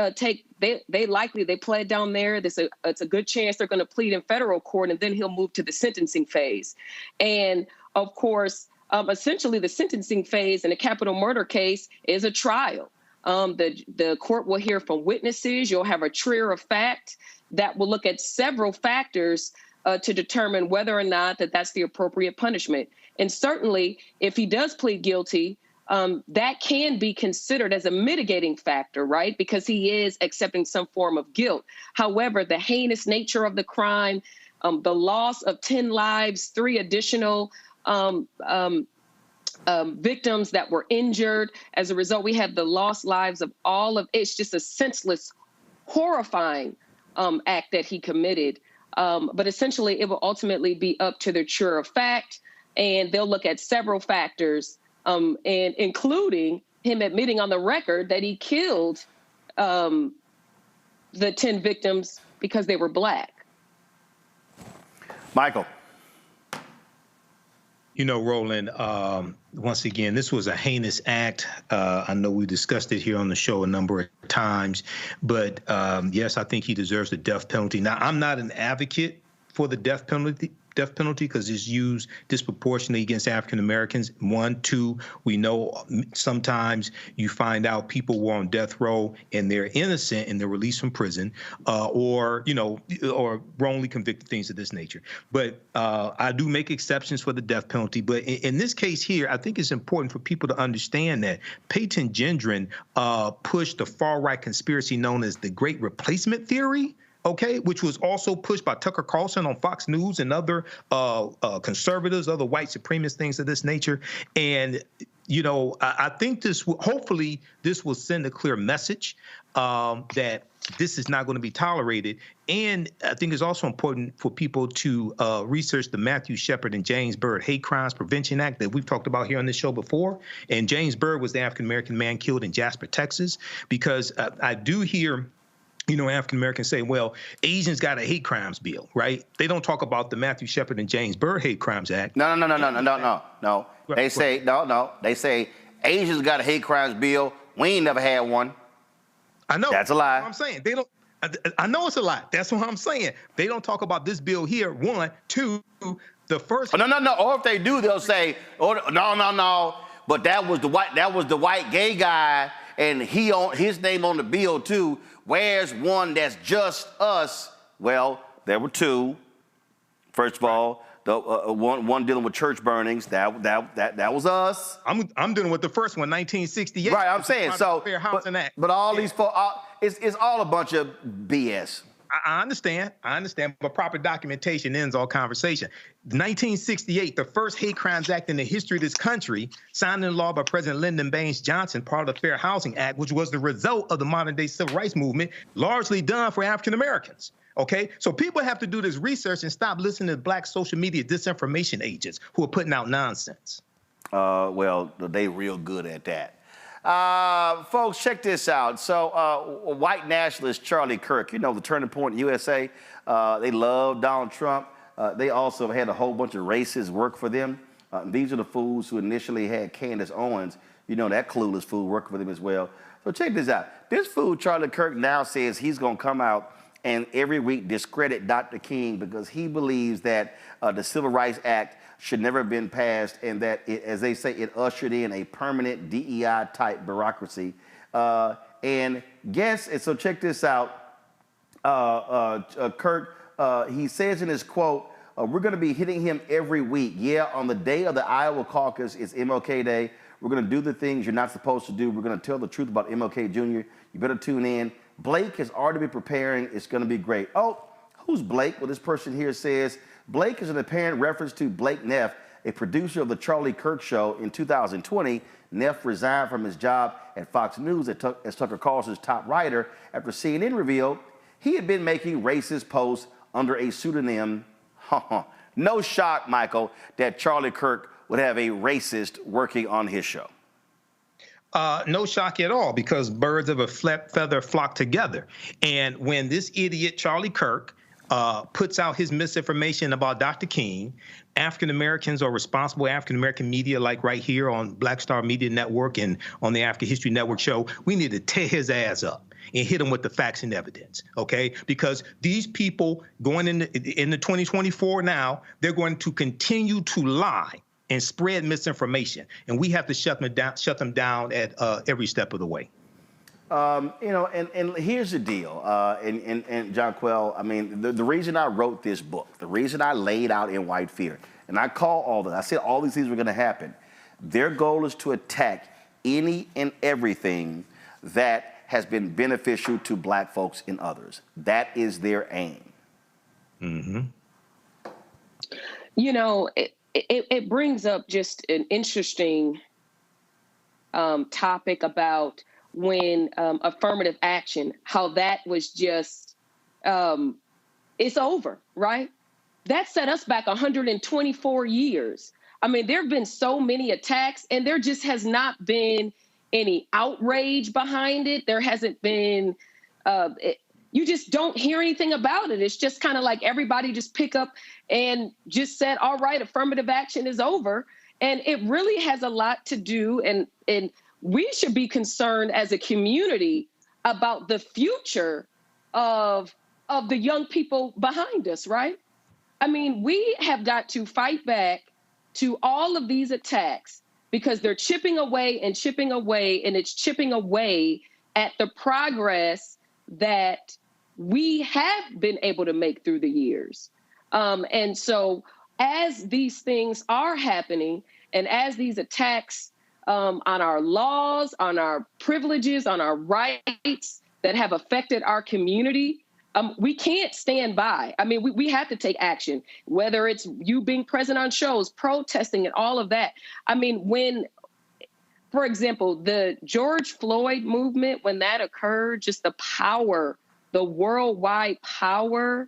they pled down there. It's a good chance they're going to plead in federal court, and then he'll move to the sentencing phase. And of course, essentially the sentencing phase in a capital murder case is a trial. The court will hear from witnesses. You'll have a trier of fact that will look at several factors to determine whether or not that's the appropriate punishment. And certainly, if he does plead guilty, that can be considered as a mitigating factor, right? Because he is accepting some form of guilt. However, the heinous nature of the crime, the loss of 10 lives, 3 additional victims that were injured. As a result, we have the lost lives of it's just a senseless, horrifying act that he committed. But essentially, it will ultimately be up to the juror of fact, and they'll look at several factors, and including him admitting on the record that he killed the 10 victims because they were Black. Michael. You know, Roland, once again, this was a heinous act. I know we discussed it here on the show a number of times, but yes, I think he deserves the death penalty. Now, I'm not an advocate for the death penalty because it's used disproportionately against African Americans. 1, 2, we know sometimes you find out people were on death row and they're innocent and they're released from prison, or wrongly convicted, things of this nature. But I do make exceptions for the death penalty. But in this case here, I think it's important for people to understand that Peyton Gendron pushed the far-right conspiracy known as the Great Replacement Theory, okay, which was also pushed by Tucker Carlson on Fox News and other conservatives, other white supremacist, things of this nature. And, you know, I think hopefully this will send a clear message that this is not going to be tolerated. And I think it's also important for people to research the Matthew Shepard and James Byrd Hate Crimes Prevention Act that we've talked about here on this show before. And James Byrd was the African-American man killed in Jasper, Texas, because I do hear African Americans say, well, Asians got a hate crimes bill, right? They don't talk about the Matthew Shepard and James Byrd Hate Crimes Act. No. They say, They say Asians got a hate crimes bill. We ain't never had one. I know. That's a lie. That's what I'm saying. They don't. I know it's a lie. That's what I'm saying. They don't talk about this bill here. 1, 2, the first. No. Or if they do, they'll say, no. But that was the white gay guy, and his name on the bill too. Where's one that's just us? Well, there were 2. First of all, the one dealing with church burnings. That was us. I'm dealing with the first one, 1968. Right, I'm saying so. Fair Housing Act. But all these folks, it's all a bunch of BS. I understand, but proper documentation ends all conversation. 1968, the first hate crimes act in the history of this country, signed into law by President Lyndon Baines Johnson, part of the Fair Housing Act, which was the result of the modern-day civil rights movement, largely done for African Americans. Okay, so people have to do this research and stop listening to Black social media disinformation agents who are putting out nonsense. Well, they real good at that. Folks, check this out. So white nationalist Charlie Kirk, the Turning Point USA, they love Donald Trump. They also had a whole bunch of racists work for them. These are the fools who initially had Candace Owens, that clueless fool working for them as well. So check this out. This fool, Charlie Kirk, now says he's going to come out and every week discredit Dr. King because he believes that the Civil Rights Act should never have been passed, and that, as they say, it ushered in a permanent DEI-type bureaucracy. So check this out. Kirk, he says in his quote, we're going to be hitting him every week. Yeah, on the day of the Iowa caucus, it's MLK Day. We're going to do the things you're not supposed to do. We're going to tell the truth about MLK Jr. You better tune in. Blake has already been preparing. It's going to be great. Oh, who's Blake? Well, this person here says, Blake is an apparent reference to Blake Neff, a producer of The Charlie Kirk Show. In 2020, Neff resigned from his job at Fox News as Tucker Carlson's top writer after CNN revealed he had been making racist posts under a pseudonym. No shock, Michael, that Charlie Kirk would have a racist working on his show? No shock at all, because birds of a feather flock together. And when this idiot, Charlie Kirk, puts out his misinformation about Dr. King, African Americans or responsible African American media, like right here on Black Star Media Network and on the African History Network show, we need to tear his ass up and hit him with the facts and evidence, okay? Because these people going into 2024 now, they're going to continue to lie and spread misinformation, and we have to shut them down at every step of the way. You know, and here's the deal, and John Quell, I mean, the reason I wrote this book, the reason I laid out In White Fear, and I call all this, I said all these things were going to happen. Their goal is to attack any and everything that has been beneficial to black folks and others. That is their aim. Mm-hmm. You know, it brings up just an interesting topic about when affirmative action, how that was just, it's over, right? That set us back 124 years. I mean, there have been so many attacks, and there just has not been any outrage behind it. There hasn't been, you just don't hear anything about it. It's just kind of like everybody just pick up and just said, all right, affirmative action is over. And it really has a lot to do, and we should be concerned as a community about the future of the young people behind us, right? I mean, we have got to fight back to all of these attacks because they're chipping away, and it's chipping away at the progress that we have been able to make through the years. And so as these things are happening, and as these attacks on our laws, on our privileges, on our rights that have affected our community, we can't stand by. I mean, we have to take action, whether it's you being present on shows, protesting, and all of that. I mean, when, for example, the George Floyd movement, when that occurred, just the power, the worldwide power,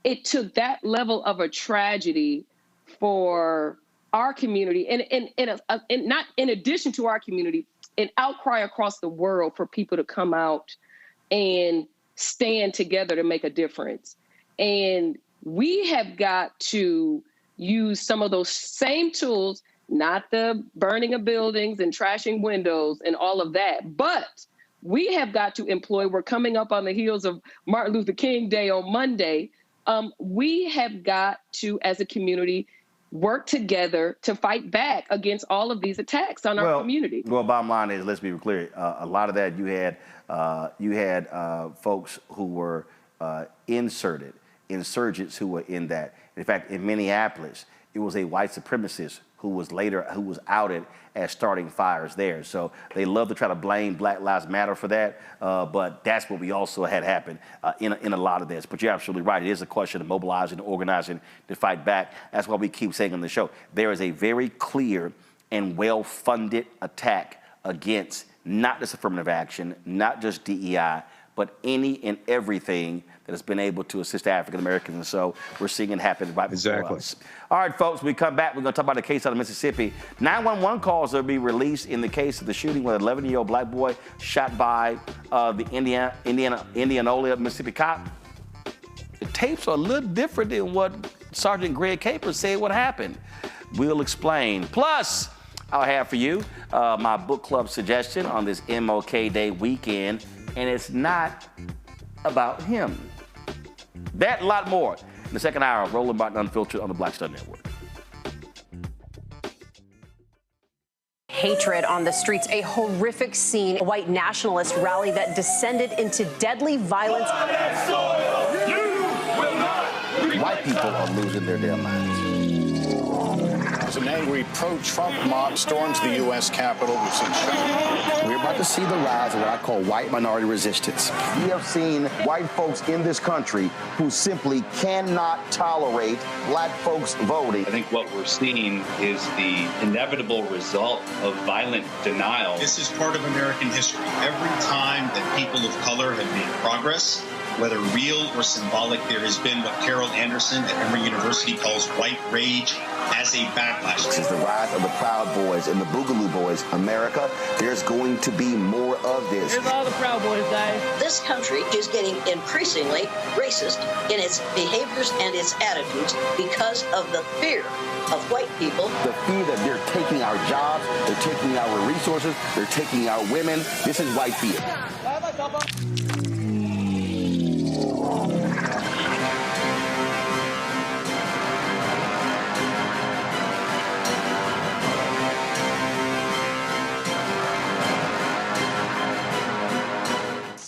it took that level of a tragedy for our community, and not in addition to our community, an outcry across the world for people to come out and stand together to make a difference. And we have got to use some of those same tools, not the burning of buildings and trashing windows and all of that, but we have got to employ, we're coming up on the heels of Martin Luther King Day on Monday. We have got to, as a community, work together to fight back against all of these attacks on our community. Well, bottom line is, let's be clear, a lot of that you had folks who were insurgents who were in that. In fact, in Minneapolis, it was a white supremacist who was outed as starting fires there. So they love to try to blame Black Lives Matter for that, but that's what we also had happen in a lot of this. But you're absolutely right. It is a question of mobilizing, organizing to fight back. That's why we keep saying on the show, there is a very clear and well-funded attack against not just affirmative action, not just DEI, but any and everything that has been able to assist African Americans. And so we're seeing it happen right before us. All right, folks, when we come back, we're going to talk about a case out of Mississippi. 911 calls will be released in the case of the shooting with an 11-year-old black boy shot by the Indianola, Mississippi cop. The tapes are a little different than what Sergeant Greg Capers said what happened. We'll explain. Plus, I'll have for you my book club suggestion on this MLK Day weekend, and it's not about him. That and a lot more in the second hour of Roland Martin Unfiltered on the Black Star Network. Hatred on the streets, a horrific scene, a white nationalist rally that descended into deadly violence. White people are losing their damn minds. An angry pro-Trump mob storms the U.S. Capitol. We've seen We're about to see the rise of what I call white minority resistance. We have seen white folks in this country who simply cannot tolerate black folks voting. I think what we're seeing is the inevitable result of violent denial. This is part of American history. Every time that people of color have made progress, whether real or symbolic, there has been what Carol Anderson at Emory University calls white rage as a backlash. This is the rise of the Proud Boys and the Boogaloo Boys. America, there's going to be more of this. Here's all the Proud Boys, guys. This country is getting increasingly racist in its behaviors and its attitudes because of the fear of white people. The fear that they're taking our jobs, they're taking our resources, they're taking our women. This is white fear.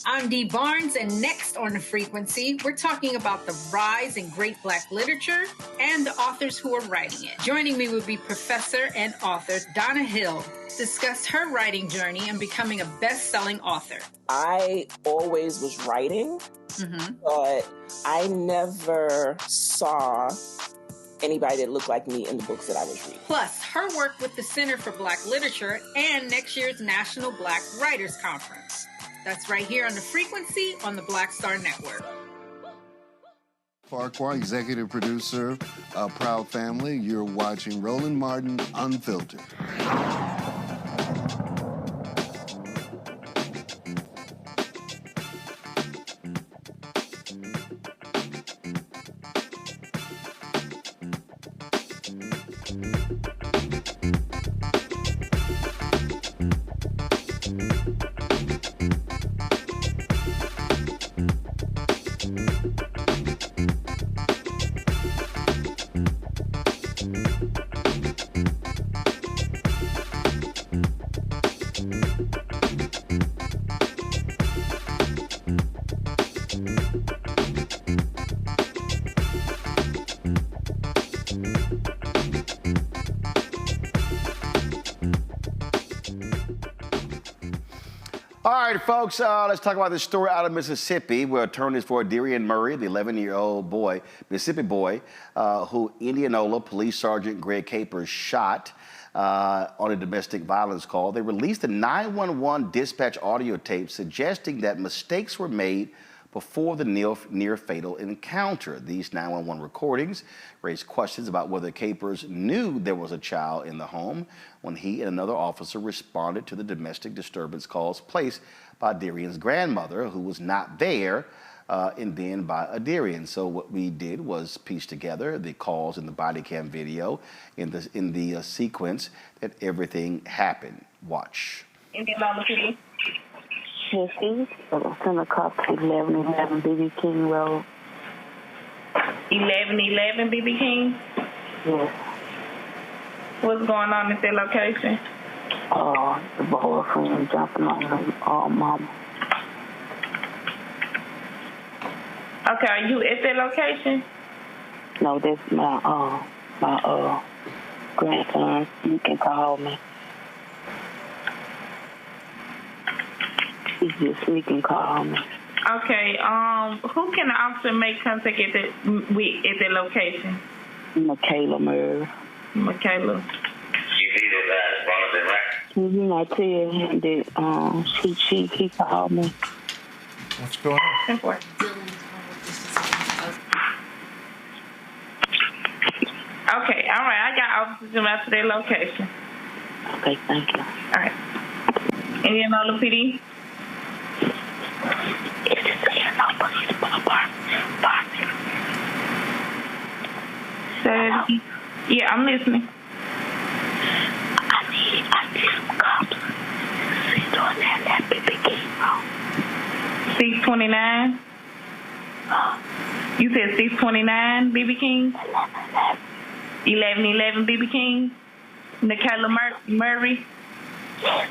I'm Dee Barnes, and next on The Frequency, we're talking about the rise in great Black literature and the authors who are writing it. Joining me will be professor and author Donna Hill, discuss her writing journey and becoming a best-selling author. I always was writing, but I never saw anybody that looked like me in the books that I was reading. Plus, her work with the Center for Black Literature and next year's National Black Writers Conference. That's right here on The Frequency on the Black Star Network. Farquhar, executive producer, Proud Family. You're watching Roland Martin Unfiltered. All right, folks, let's talk about this story out of Mississippi where attorneys for Aderrien Murry, the 11-year-old boy, Mississippi boy, who Indianola Police Sergeant Greg Capers shot on a domestic violence call. They released a 911 dispatch audio tape suggesting that mistakes were made before the near-fatal encounter. These 911 recordings raised questions about whether Capers knew there was a child in the home when he and another officer responded to the domestic disturbance calls placed by Aderian's grandmother, who was not there, and then by Aderrien. So what we did was piece together the calls in the body cam video in the sequence that everything happened. Watch. Yes, Center Cop 1111 BB King Road. 1111 BB King? Yes. What's going on at that location? The boyfriend jumping on the mama. Okay, are you at that location? No, that's my grandson. You can call me. He's just sneaking call me. Okay, who can the officer make contact at that location? Michaela Murray. Michaela. You see those guys running right? You know, I tell him that he called me. What's going on? Okay, all right, I got officers out to their location. Okay, thank you. All right. Indianola PD? Yeah, I'm listening. I need some cops. Sit on that BB King. 629? You said 629 BB King? 1111 BB King? Nicola Murray? Yes.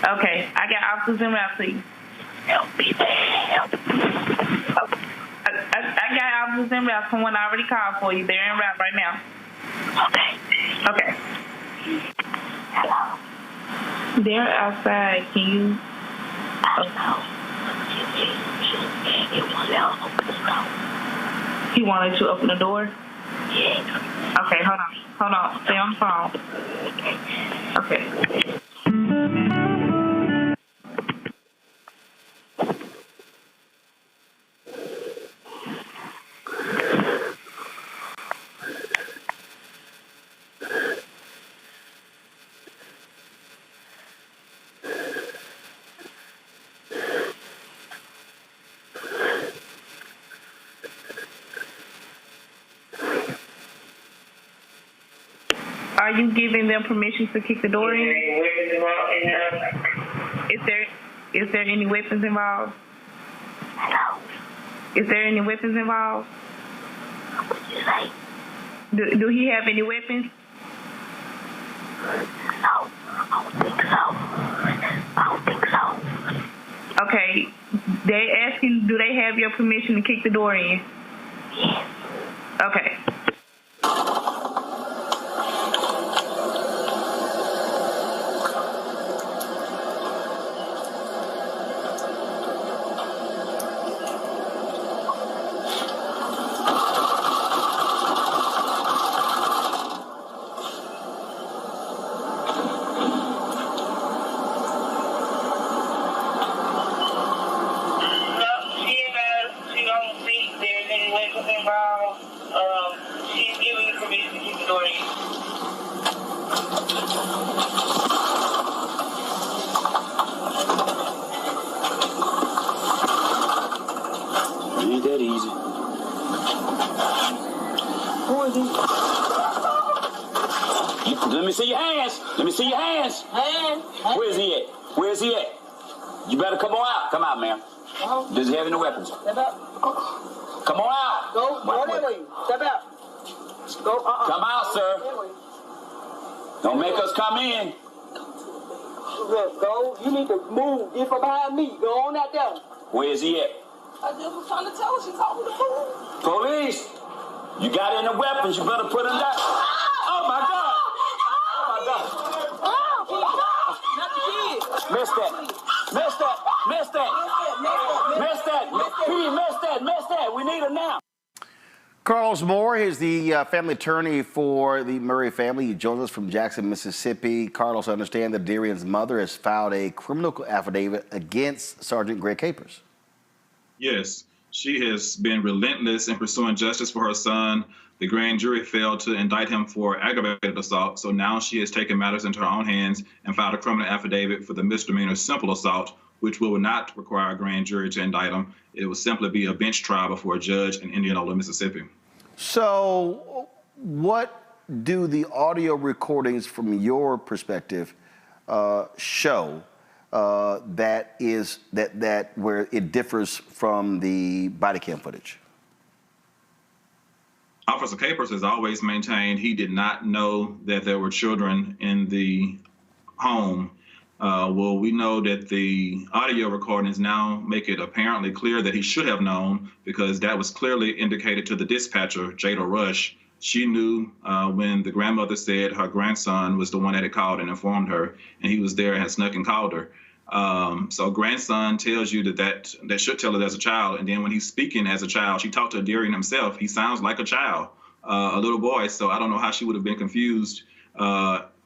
Okay, I got officers en route to you. Help me, help. I got officers en route. Someone already called for you. They're en route right now. Okay. Hello. They're outside. Can you? He wanted to open the door. He wanted to open the door? Yes. Okay, hold on. Stay on the phone. Okay. Are you giving them permission to kick the door in? Is there any weapons involved? No. Is there any weapons involved? What would you say? Do he have any weapons? No, I don't think so. Okay. They asking, do they have your permission to kick the door in? Yes. Okay. Ain't that easy. Who is he? Let me see your hands. Let me see your hands. Where is he at? Where is he at? You better come on out. Come out, ma'am. Does he have any weapons? Step out. Come on out. Go that way. Step out. Go. Come out, sir. Don't make us come in. Look, go. You need to move. Get from behind me. Go on out there. Where is he at? I just was trying to tell her she's talking to fool. Police, you got any weapons? You better put them down. Oh my God! Oh my God! Missed that! Missed that! Missed that! Missed that! Missed that! Missed that! We need him now. Carlos Moore is the family attorney for the Murray family. He joins us from Jackson, Mississippi. Carlos, I understand that Aderian's mother has filed a criminal affidavit against Sergeant Greg Capers. Yes, she has been relentless in pursuing justice for her son. The grand jury failed to indict him for aggravated assault, so now she has taken matters into her own hands and filed a criminal affidavit for the misdemeanor simple assault, which will not require a grand jury to indict him. It will simply be a bench trial before a judge in Indianola, Mississippi. So what do the audio recordings from your perspective show that where it differs from the body cam footage? Officer Capers has always maintained he did not know that there were children in the home. Well, we know that the audio recordings now make it apparently clear that he should have known, because that was clearly indicated to the dispatcher, Jada Rush. She knew when the grandmother said her grandson was the one that had called and informed her, and he was there and had snuck and called her. So grandson tells you that should tell her as a child. And then when he's speaking as a child, she talked to Aderian himself. He sounds like a child, a little boy. So I don't know how she would have been confused.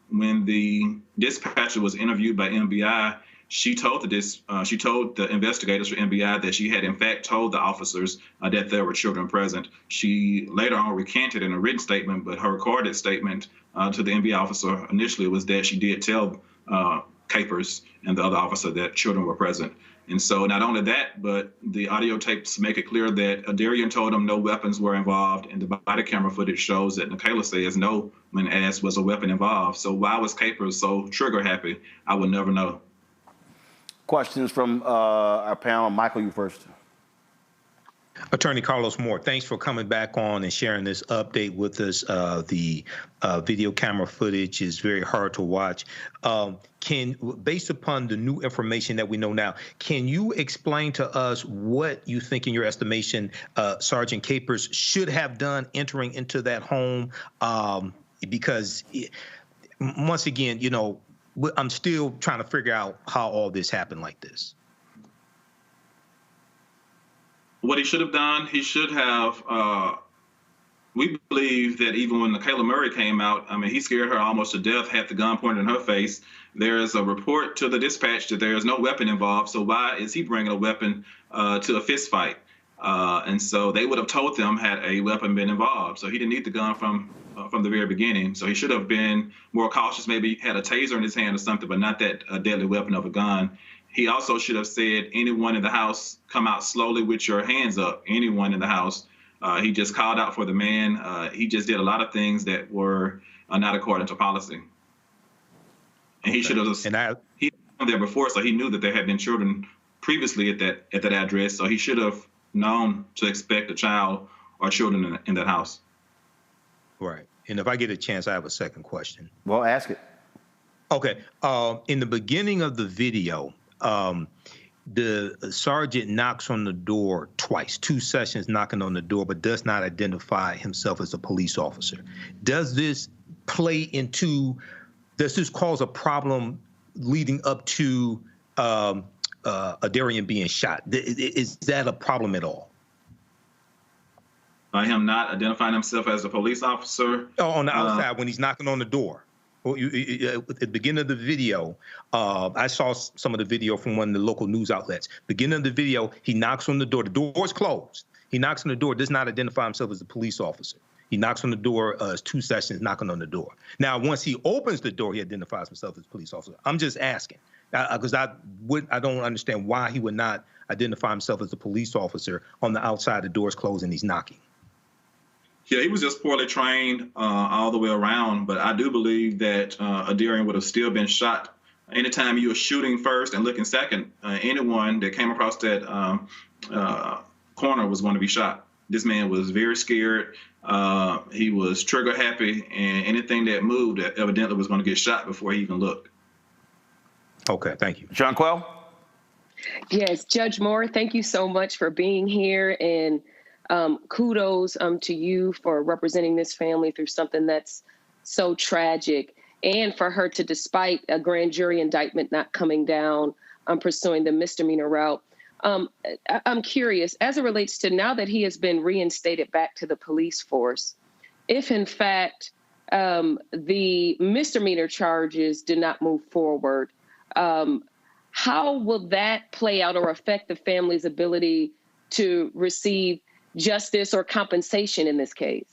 When the dispatcher was interviewed by MBI, she told the investigators for MBI that she had in fact told the officers that there were children present. She later on recanted in a written statement, but her recorded statement to the MBI officer initially was that she did tell Capers and the other officer that children were present. And so not only that, but the audio tapes make it clear that Aderian told him no weapons were involved, and the body camera footage shows that Nikayla says no when asked was a weapon involved. So why was Capers so trigger happy? I would never know. Questions from our panel. Michael, you first. Attorney Carlos Moore, thanks for coming back on and sharing this update with us. The video camera footage is very hard to watch. Based upon the new information that we know now, can you explain to us what you think, in your estimation, Sergeant Capers should have done entering into that home? Because once again, you know, I'm still trying to figure out how all this happened like this. What he should have done, he should have, we believe that even when Nikayla Murray came out, I mean, he scared her almost to death, had the gun pointed in her face. There is a report to the dispatch that there is no weapon involved, so why is he bringing a weapon to a fist fight? And so they would have told them had a weapon been involved. So he didn't need the gun from the very beginning. So he should have been more cautious, maybe had a taser in his hand or something, but not that deadly weapon of a gun. He also should have said, anyone in the house, come out slowly with your hands up, anyone in the house. He just called out for the man. He just did a lot of things that were not according to policy. And he should have. He was there before, so he knew that there had been children previously at that address. So he should have known to expect a child or children in that house. Right. And if I get a chance, I have a second question. Well, ask it. Okay. In the beginning of the video, the sergeant knocks on the door twice, 2 sessions knocking on the door, but does not identify himself as a police officer. Does this cause a problem leading up to Aderian being shot? Is that a problem at all? By him not identifying himself as a police officer? Oh, on the outside when he's knocking on the door. Well, at the beginning of the video, I saw some of the video from one of the local news outlets. Beginning of the video, he knocks on the door. The door's closed. He knocks on the door, does not identify himself as a police officer. He knocks on the door, 2 sessions knocking on the door. Now, once he opens the door, he identifies himself as a police officer. I'm just asking, because I don't understand why he would not identify himself as a police officer on the outside, the door's closed, and he's knocking. Yeah, he was just poorly trained all the way around, but I do believe that Aderian would have still been shot. Anytime you were shooting first and looking second, anyone that came across that corner was going to be shot. This man was very scared. He was trigger happy, and anything that moved evidently was going to get shot before he even looked. Okay, thank you. John Quell? Yes, Judge Moore, thank you so much for being here, and kudos to you for representing this family through something that's so tragic, and for her to, despite a grand jury indictment not coming down, pursuing the misdemeanor route. I'm curious, as it relates to now that he has been reinstated back to the police force, if in fact the misdemeanor charges do not move forward, how will that play out or affect the family's ability to receive justice or compensation in this case?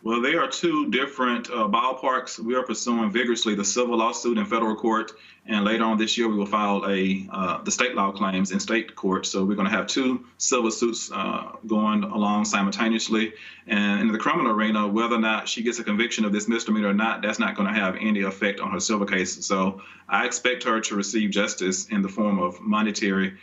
Well, there are 2 different ballparks. We are pursuing vigorously the civil lawsuit in federal court, and later on this year we will file the state law claims in state court. So we're going to have 2 civil suits going along simultaneously. And in the criminal arena, whether or not she gets a conviction of this misdemeanor or not, that's not going to have any effect on her civil case. So I expect her to receive justice in the form of monetary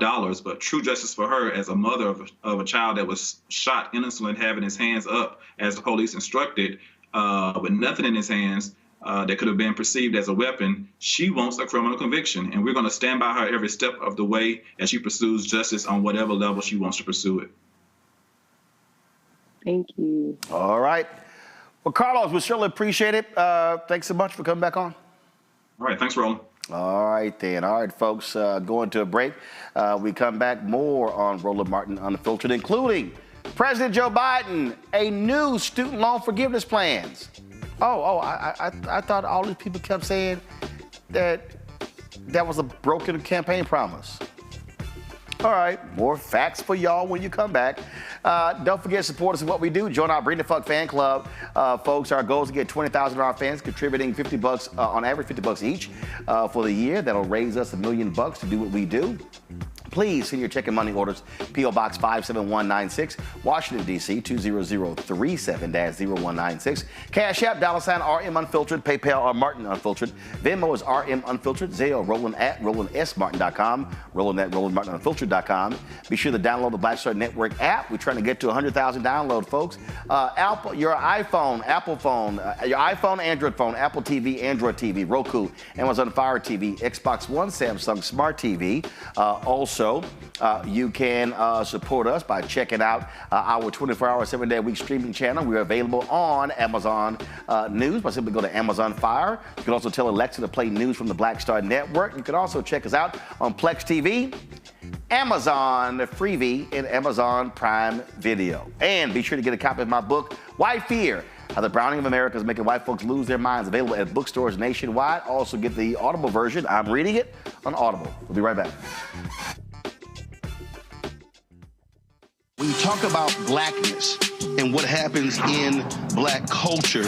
dollars, but true justice for her as a mother of a child that was shot innocently, having his hands up as the police instructed, with nothing in his hands that could have been perceived as a weapon. She wants a criminal conviction, and we're going to stand by her every step of the way as she pursues justice on whatever level she wants to pursue it. Thank you. All right. Well, Carlos, we surely appreciate it. Thanks so much for coming back on. All right. Thanks, Roland. All right, then. All right, folks, going to a break. We come back more on Roland Martin Unfiltered, including President Joe Biden, a new student loan forgiveness plans. I thought all these people kept saying that was a broken campaign promise. All right, more facts for y'all when you come back. Don't forget to support us in what we do. Join our Bring the Fuck fan club. Folks, our goal is to get 20,000 of our fans contributing $50, on average $50 each for the year. That'll raise us $1 million to do what we do. Please send your check and money orders, P.O. Box 57196, Washington, D.C. 20037-0196. Cash App, $RM Unfiltered, PayPal, R Martin Unfiltered. Venmo is RM Unfiltered. Zelle, Roland at RolandSMartin.com. Roland at RolandMartinUnfiltered.com. Be sure to download the Black Star Network app. We're trying to get to 100,000 downloads, folks. Your iPhone, Apple phone, your iPhone, Android phone, Apple TV, Android TV, Roku, Amazon Fire TV, Xbox One, Samsung Smart TV. Also, you can support us by checking out our 24-hour, 7-day-a-week streaming channel. We are available on Amazon News by simply go to Amazon Fire. You can also tell Alexa to play news from the Black Star Network. You can also check us out on Plex TV, Amazon Freevee, and Amazon Prime Video. And be sure to get a copy of my book, White Fear: How the Browning of America is Making White Folks Lose Their Minds, available at bookstores nationwide. Also get the Audible version. I'm reading it on Audible. We'll be right back. When you talk about blackness and what happens in black culture,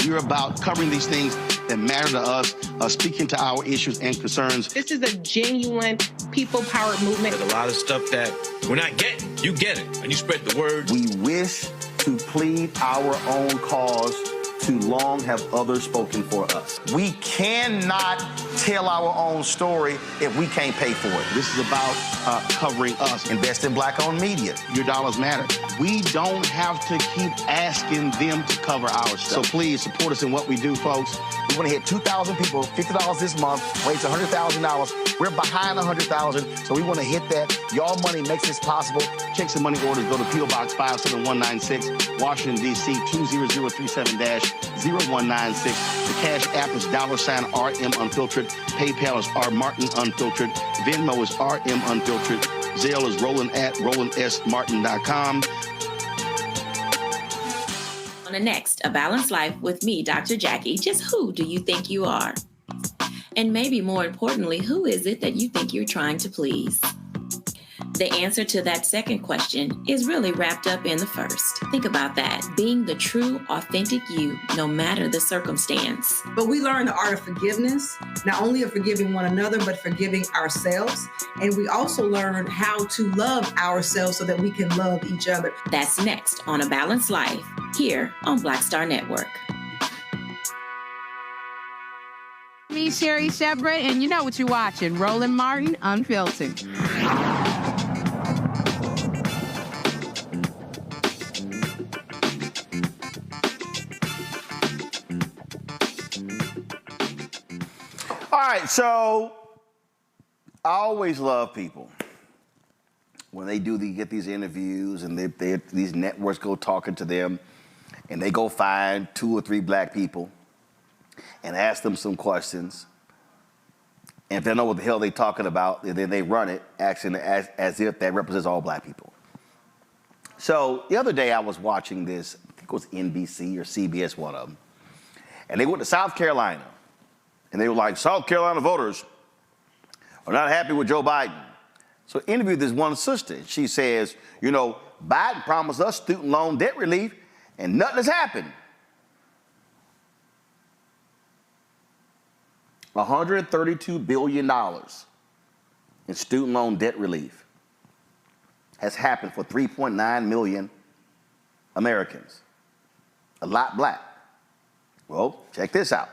we're about covering these things that matter to us, speaking to our issues and concerns. This is a genuine people-powered movement. There's a lot of stuff that we're not getting. You get it, and you spread the word. We wish to plead our own cause too long have others spoken for us. We cannot tell our own story if we can't pay for it. This is about covering us. Invest in black-owned media. Your dollars matter. We don't have to keep asking them to cover our stuff. So please support us in what we do, folks. We want to hit 2,000 people, $50 this month, raise $100,000. We're behind $100,000, so we want to hit that. Y'all money makes this possible. Checks and money orders go to P.O. Box 57196, Washington, D.C. 20037-0196. The Cash App is $RM Unfiltered. PayPal is R Martin Unfiltered. Venmo is RM Unfiltered. Zelle is Roland at RolandSMartin.com. On the next, A Balanced Life with me, Dr. Jackie, just who do you think you are? And maybe more importantly, who is it that you think you're trying to please? The answer to that second question is really wrapped up in the first. Think about that, being the true, authentic you, no matter the circumstance. But we learn the art of forgiveness, not only of forgiving one another, but forgiving ourselves. And we also learn how to love ourselves so that we can love each other. That's next on A Balanced Life, here on Black Star Network. Me, Sherry Shepard, and you know what you're watching, Roland Martin Unfiltered. All right, so I always love people when they get these interviews and these networks go talking to them and they go find 2 or 3 black people and ask them some questions. And if they know what the hell they're talking about, then they run it acting as if that represents all black people. So the other day I was watching this, I think it was NBC or CBS, one of them, and they went to South Carolina. And they were like, South Carolina voters are not happy with Joe Biden. So I interviewed this one sister. She says, you know, Biden promised us student loan debt relief and nothing has happened. $132 billion in student loan debt relief has happened for 3.9 million Americans. A lot black. Well, check this out.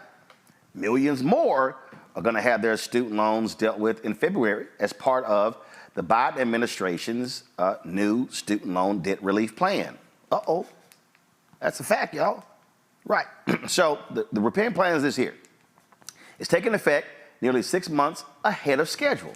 Millions more are going to have their student loans dealt with in February as part of the Biden administration's new student loan debt relief plan. Uh-oh. That's a fact, y'all. Right. So the repayment plan is this here. It's taking effect nearly 6 months ahead of schedule.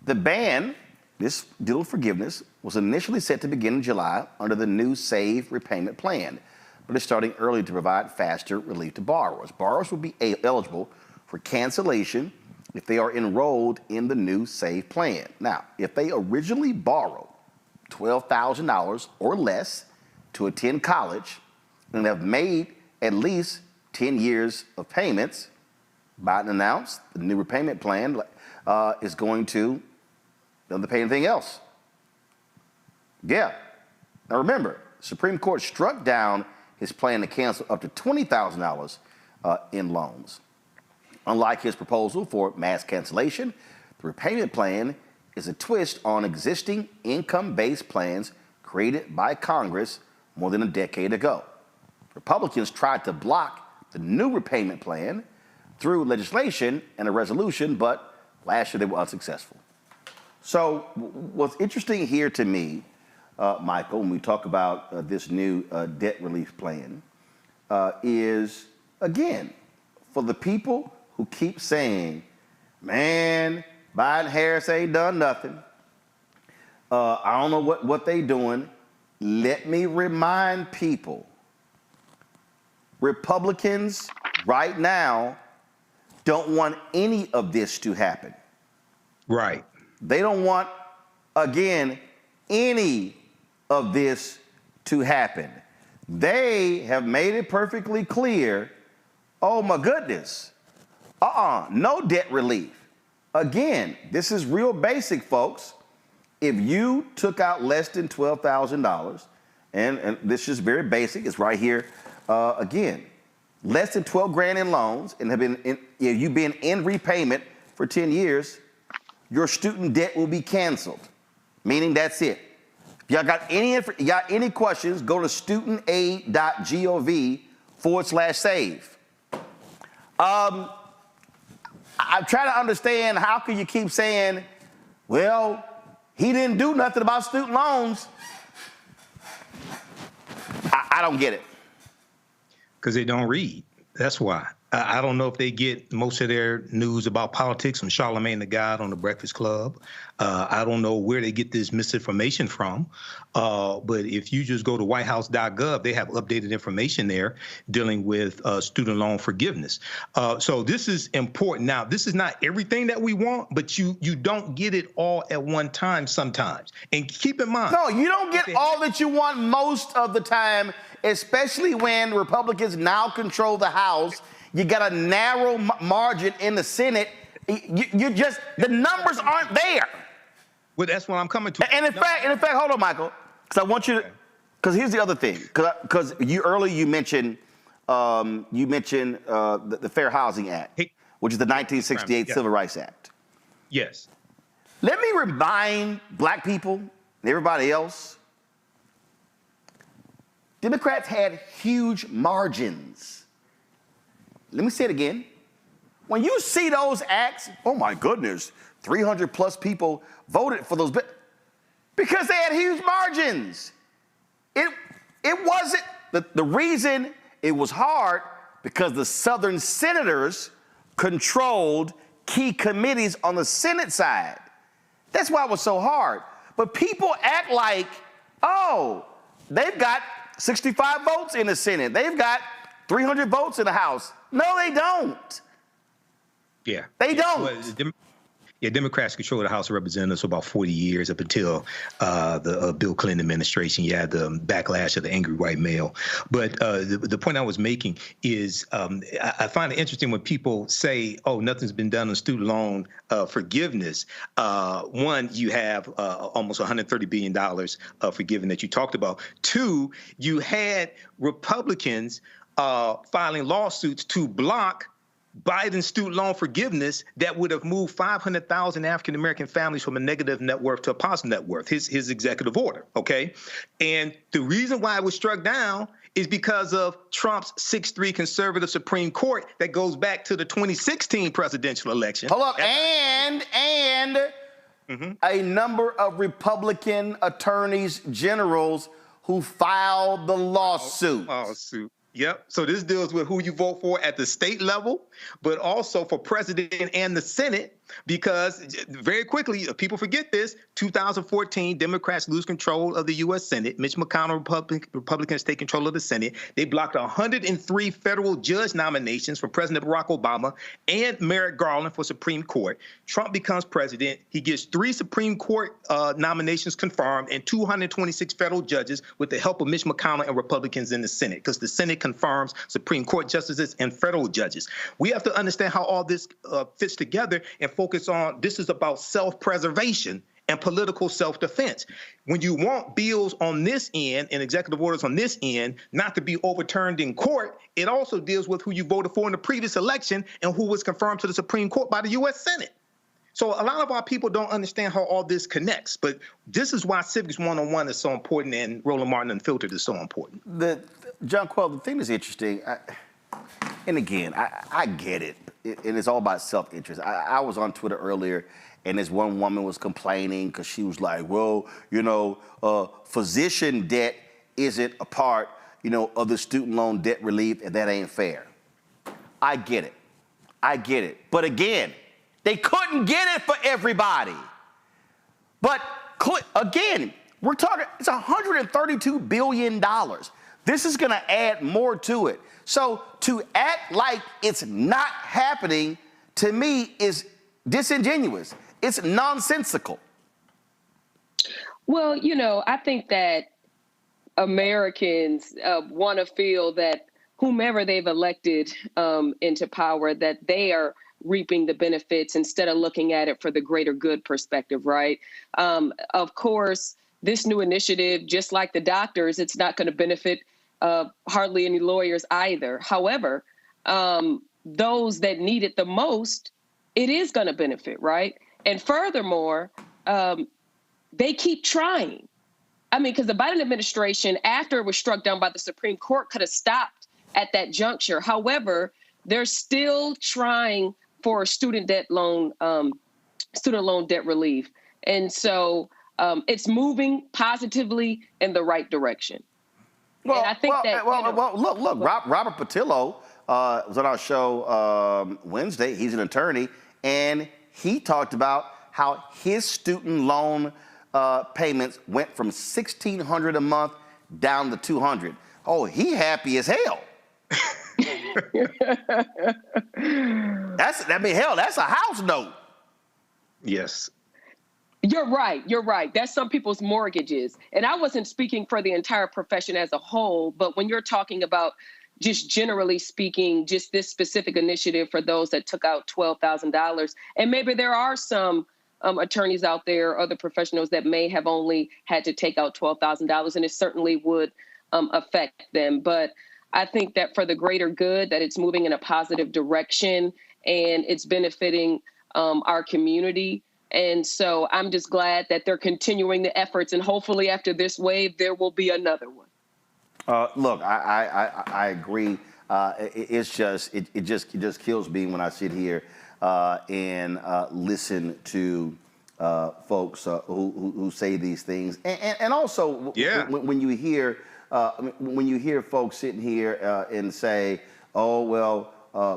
The ban, this deal of forgiveness, was initially set to begin in July under the new SAVE repayment plan, but it's starting early to provide faster relief to borrowers. Borrowers will be eligible for cancellation if they are enrolled in the new SAVE plan. Now, if they originally borrowed $12,000 or less to attend college and have made at least 10 years of payments, Biden announced the new repayment plan is going to not pay anything else. Yeah. Now remember, the Supreme Court struck down his plan to cancel up to $20,000 in loans. Unlike his proposal for mass cancellation, the repayment plan is a twist on existing income-based plans created by Congress more than a decade ago. Republicans tried to block the new repayment plan through legislation and a resolution, but last year they were unsuccessful. So what's interesting here to me, Michael, when we talk about this new debt relief plan, is, again, for the people who keep saying, man, Biden Harris ain't done nothing. I don't know what they doing. Let me remind people, Republicans right now don't want any of this to happen. Right. They don't want, again, any of this to happen. They have made it perfectly clear, oh my goodness, no debt relief. Again, this is real basic, folks. If you took out less than $12,000, and this is very basic, it's right here, again, less than 12 grand in loans, and you've been in repayment for 10 years, your student debt will be canceled, meaning that's it. If y'all got any questions, go to studentaid.gov /save. I'm trying to understand, how can you keep saying, well, he didn't do nothing about student loans? I don't get it. Because they don't read. That's why. I don't know if they get most of their news about politics from Charlemagne the God on the Breakfast Club. I don't know where they get this misinformation from. But if you just go to whitehouse.gov, they have updated information there dealing with student loan forgiveness. So this is important. Now, this is not everything that we want, but you don't get it all at one time sometimes. And keep in mind. No, you don't get all that you want most of the time, especially when Republicans now control the House. You got a narrow margin in the Senate. You just, the numbers aren't there. Well, that's what I'm coming to. And in fact, hold on, Michael, because I want you to, because here's the other thing, because you mentioned the Fair Housing Act, which is the 1968 Civil Rights Act. Yes. Let me remind black people and everybody else, Democrats had huge margins. Let me say it again. When you see those acts, oh my goodness, 300 plus people voted for those because they had huge margins. It wasn't, the reason it was hard, because the Southern senators controlled key committees on the Senate side. That's why it was so hard. But people act like, oh, they've got 65 votes in the Senate. They've got 300 votes in the House. No, they don't. Yeah. They don't. Well, Democrats controlled the House of Representatives for about 40 years up until the Bill Clinton administration. You had the backlash of the angry white male. But the point I was making is I find it interesting when people say, oh, nothing's been done on student loan forgiveness. One, you have almost $130 billion forgiven that you talked about. Two, you had Republicans filing lawsuits to block Biden's student loan forgiveness that would have moved 500,000 African-American families from a negative net worth to a positive net worth, his executive order, okay? And the reason why it was struck down is because of Trump's 6-3 conservative Supreme Court that goes back to the 2016 presidential election. Hold up, and a number of Republican attorneys generals who filed the lawsuit. Yep. So this deals with who you vote for at the state level, but also for president and the Senate, because very quickly, people forget this, 2014, Democrats lose control of the U.S. Senate. Mitch McConnell, Republicans take control of the Senate. They blocked 103 federal judge nominations for President Barack Obama and Merrick Garland for Supreme Court. Trump becomes president. He gets 3 Supreme Court nominations confirmed and 226 federal judges with the help of Mitch McConnell and Republicans in the Senate, because the Senate confirms Supreme Court justices and federal judges. We have to understand how all this fits together and focus on this is about self-preservation and political self-defense. When you want bills on this end and executive orders on this end not to be overturned in court, it also deals with who you voted for in the previous election and who was confirmed to the Supreme Court by the U.S. Senate. So a lot of our people don't understand how all this connects, but this is why Civics 101 is so important and Roland Martin Unfiltered is so important. John Quell, the thing that's interesting, and again, I get it, and it's all about self-interest. I was on Twitter earlier, and this one woman was complaining because she was like, well, physician debt isn't a part, of the student loan debt relief, and that ain't fair. I get it. But again, they couldn't get it for everybody. But again, we're talking, it's $132 billion. This is gonna add more to it. So to act like it's not happening, to me, is disingenuous. It's nonsensical. Well, I think that Americans want to feel that whomever they've elected into power, that they are reaping the benefits instead of looking at it for the greater good perspective, right? Of course, this new initiative, just like the doctors, it's not going to benefit hardly any lawyers either. However, those that need it the most, it is going to benefit, right? And furthermore, they keep trying. I mean, because the Biden administration, after it was struck down by the Supreme Court, could have stopped at that juncture. However, they're still trying for student loan debt relief. And so it's moving positively in the right direction. Well, and I think look, Robert Patillo was on our show Wednesday. He's an attorney, and he talked about how his student loan payments went from $1,600 a month down to $200. Oh, he happy as hell. That's a house note. Yes. You're right. That's some people's mortgages. And I wasn't speaking for the entire profession as a whole, but when you're talking about just generally speaking, just this specific initiative for those that took out $12,000, and maybe there are some attorneys out there, other professionals that may have only had to take out $12,000, and it certainly would affect them. But I think that for the greater good, that it's moving in a positive direction and it's benefiting our community. And so I'm just glad that they're continuing the efforts, and hopefully after this wave, there will be another one. Look, I agree. It just kills me when I sit here and listen to folks who say these things, and also when you hear folks sitting here and say, "Oh well,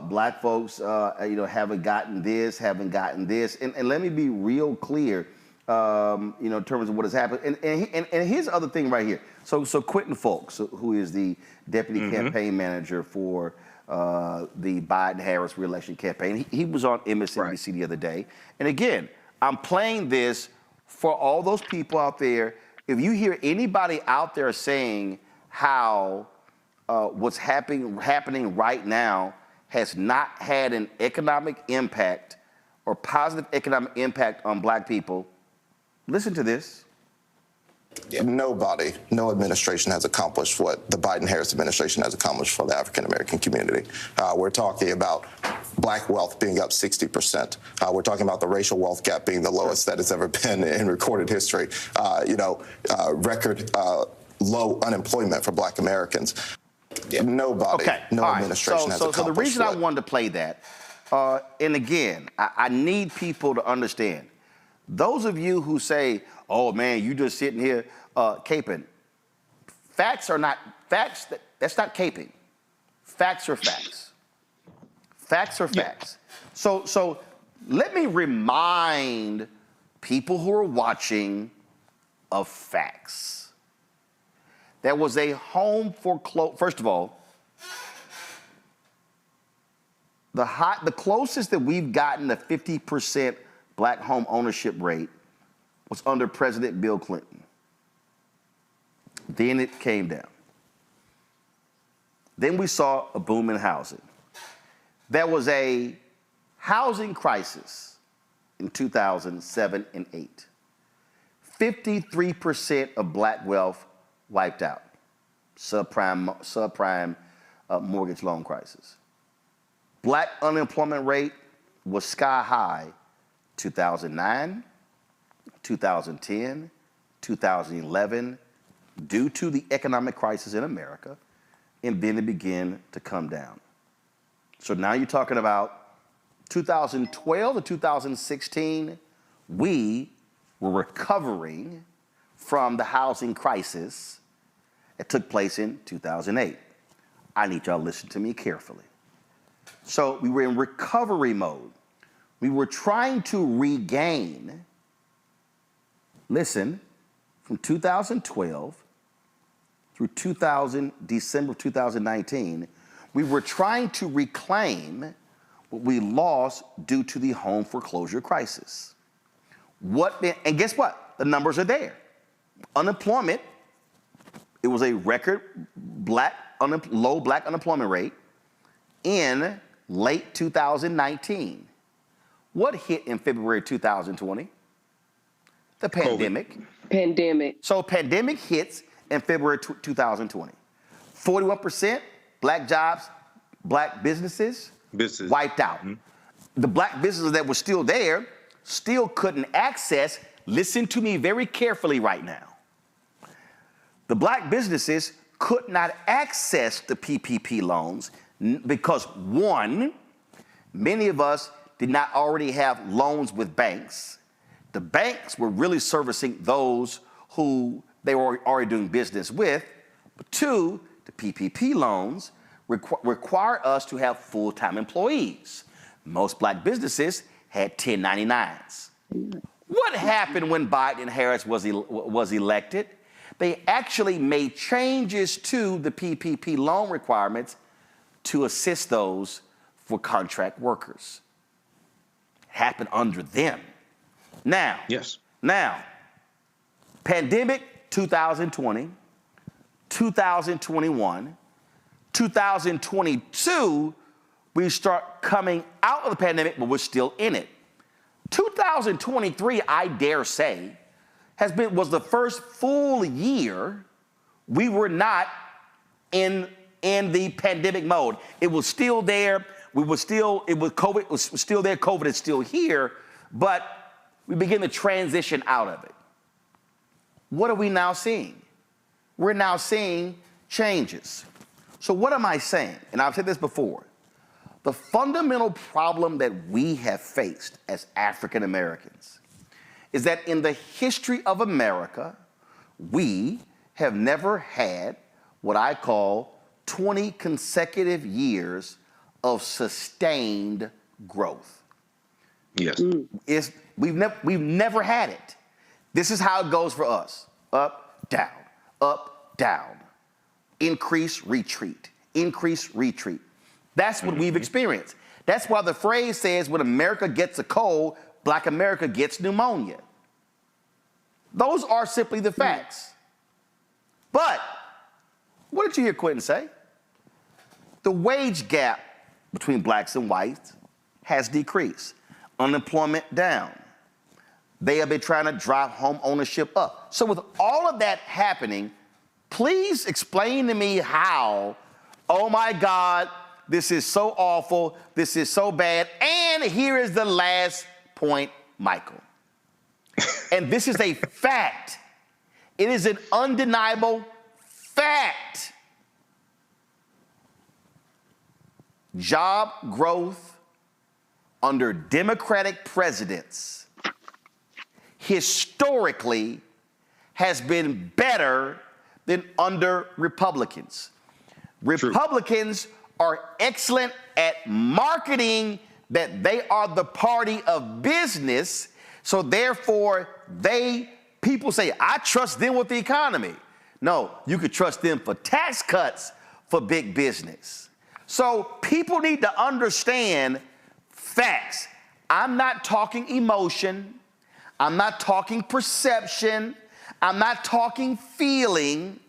black folks, haven't gotten this," and let me be real clear, in terms of what has happened. And here's the other thing right here. So Quentin Fulks, who is the deputy campaign manager for the Biden-Harris reelection campaign, he was on MSNBC the other day. And again, I'm playing this for all those people out there. If you hear anybody out there saying how what's happening right now has not had an economic impact or positive economic impact on black people, listen to this. Nobody, no administration has accomplished what the Biden-Harris administration has accomplished for the African-American community. We're talking about black wealth being up 60%. We're talking about the racial wealth gap being the lowest that it's ever been in recorded history. Record low unemployment for black Americans. Nobody, no administration has accomplished. So the reason I wanted to play that, and again, I need people to understand, those of you who say, "Oh man, you just sitting here caping," facts are not facts. That's not caping. Facts are facts. Facts are facts. So let me remind people who are watching of facts. There was a home foreclosure. First of all, the closest that we've gotten to 50% black home ownership rate was under President Bill Clinton. Then it came down. Then we saw a boom in housing. There was a housing crisis in 2007 and 8. 53% of black wealth wiped out. Subprime mortgage loan crisis. Black unemployment rate was sky high 2009, 2010, 2011, due to the economic crisis in America, and then it began to come down. So now you're talking about 2012 to 2016, we were recovering from the housing crisis that took place in 2008. I need y'all to listen to me carefully. So we were in recovery mode. We were trying to regain, listen, from 2012 through December of 2019, we were trying to reclaim what we lost due to the home foreclosure crisis. And guess what? The numbers are there. Unemployment, it was a record low black unemployment rate in late 2019. What hit in February 2020? The pandemic. Pandemic. So pandemic hits in February 2020. 41% black jobs, black businesses wiped out. The black businesses that were still there still couldn't access, listen to me very carefully right now. The black businesses could not access the PPP loans because, one, many of us did not already have loans with banks. The banks were really servicing those who they were already doing business with. But two, the PPP loans require us to have full-time employees. Most black businesses had 1099s. What happened when Biden and Harris was elected? They actually made changes to the PPP loan requirements to assist those for contract workers. It happened under them. Now, pandemic 2020, 2021, 2022, we start coming out of the pandemic, but we're still in it. 2023, I dare say, was the first full year we were not in the pandemic mode. It was still there. COVID was still there. COVID is still here, but we begin to transition out of it. What are we now seeing? We're now seeing changes. So what am I saying? And I've said this before. The fundamental problem that we have faced as African Americans is that in the history of America, we have never had what I call 20 consecutive years of sustained growth. Yes. We've never had it. This is how it goes for us. Up, down, increase, retreat, increase, retreat. That's what we've experienced. That's why the phrase says when America gets a cold, Black America gets pneumonia. Those are simply the facts. But what did you hear Quentin say? The wage gap between blacks and whites has decreased. Unemployment down. They have been trying to drive home ownership up. So with all of that happening, please explain to me how, oh my God, this is so awful, this is so bad, and here is the last point, Michael. And this is a fact. It is an undeniable fact. Job growth under Democratic presidents historically has been better than under Republicans. Republicans are excellent at marketing that they are the party of business, so therefore people say, I trust them with the economy. No, you could trust them for tax cuts for big business. So people need to understand facts. I'm not talking emotion. I'm not talking perception. I'm not talking feeling.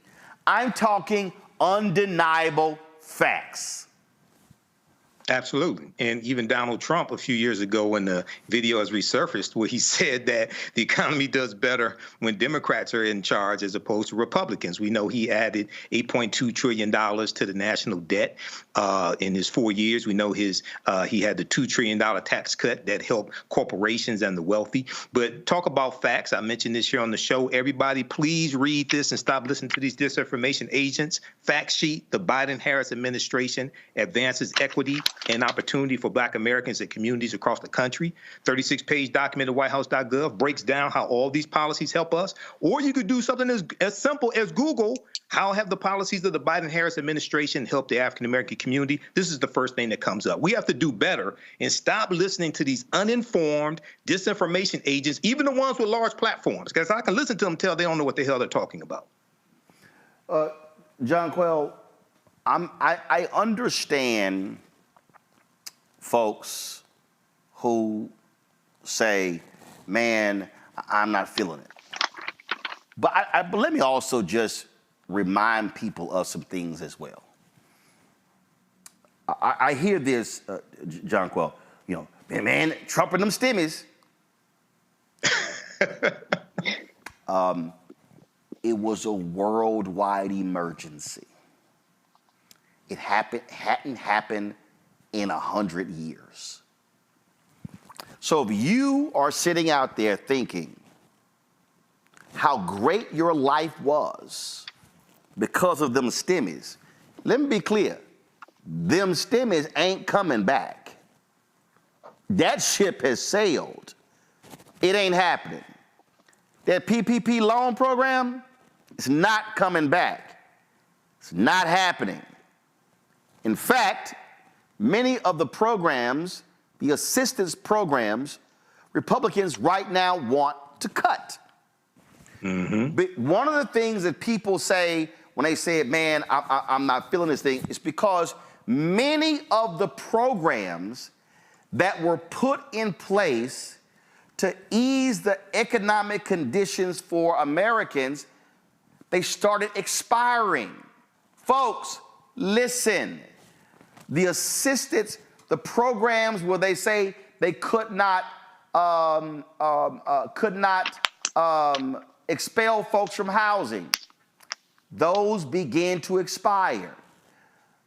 I'm talking undeniable facts. Absolutely. And even Donald Trump a few years ago when the video has resurfaced where he said that the economy does better when Democrats are in charge as opposed to Republicans. We know he added $8.2 trillion to the national debt in his 4 years. We know he had the $2 trillion tax cut that helped corporations and the wealthy. But talk about facts. I mentioned this here on the show. Everybody, please read this and stop listening to these disinformation agents. Fact sheet, the Biden-Harris administration advances equity and opportunity for Black Americans and communities across the country. 36-page document at whitehouse.gov breaks down how all these policies help us. Or you could do something as simple as Google, how have the policies of the Biden-Harris administration helped the African-American community? This is the first thing that comes up. We have to do better and stop listening to these uninformed disinformation agents, even the ones with large platforms, because I can listen to them tell they don't know what the hell they're talking about. John Quayle, I understand folks who say, man, I'm not feeling it. But let me also just remind people of some things as well. I hear this, John Quayle, man, Trump and them stimmies. It was a worldwide emergency. It hadn't happened in 100 years. So if you are sitting out there thinking how great your life was because of them stimmies. Let me be clear. Them stimmies ain't coming back. That ship has sailed. It ain't happening. That PPP loan program, it's not coming back. It's not happening. In fact, many of the programs, the assistance programs, Republicans right now want to cut. But one of the things that people say when they say, man, I'm not feeling this thing, is because many of the programs that were put in place to ease the economic conditions for Americans, they started expiring. Folks, listen. The assistance, the programs where they say they could not expel folks from housing, those began to expire.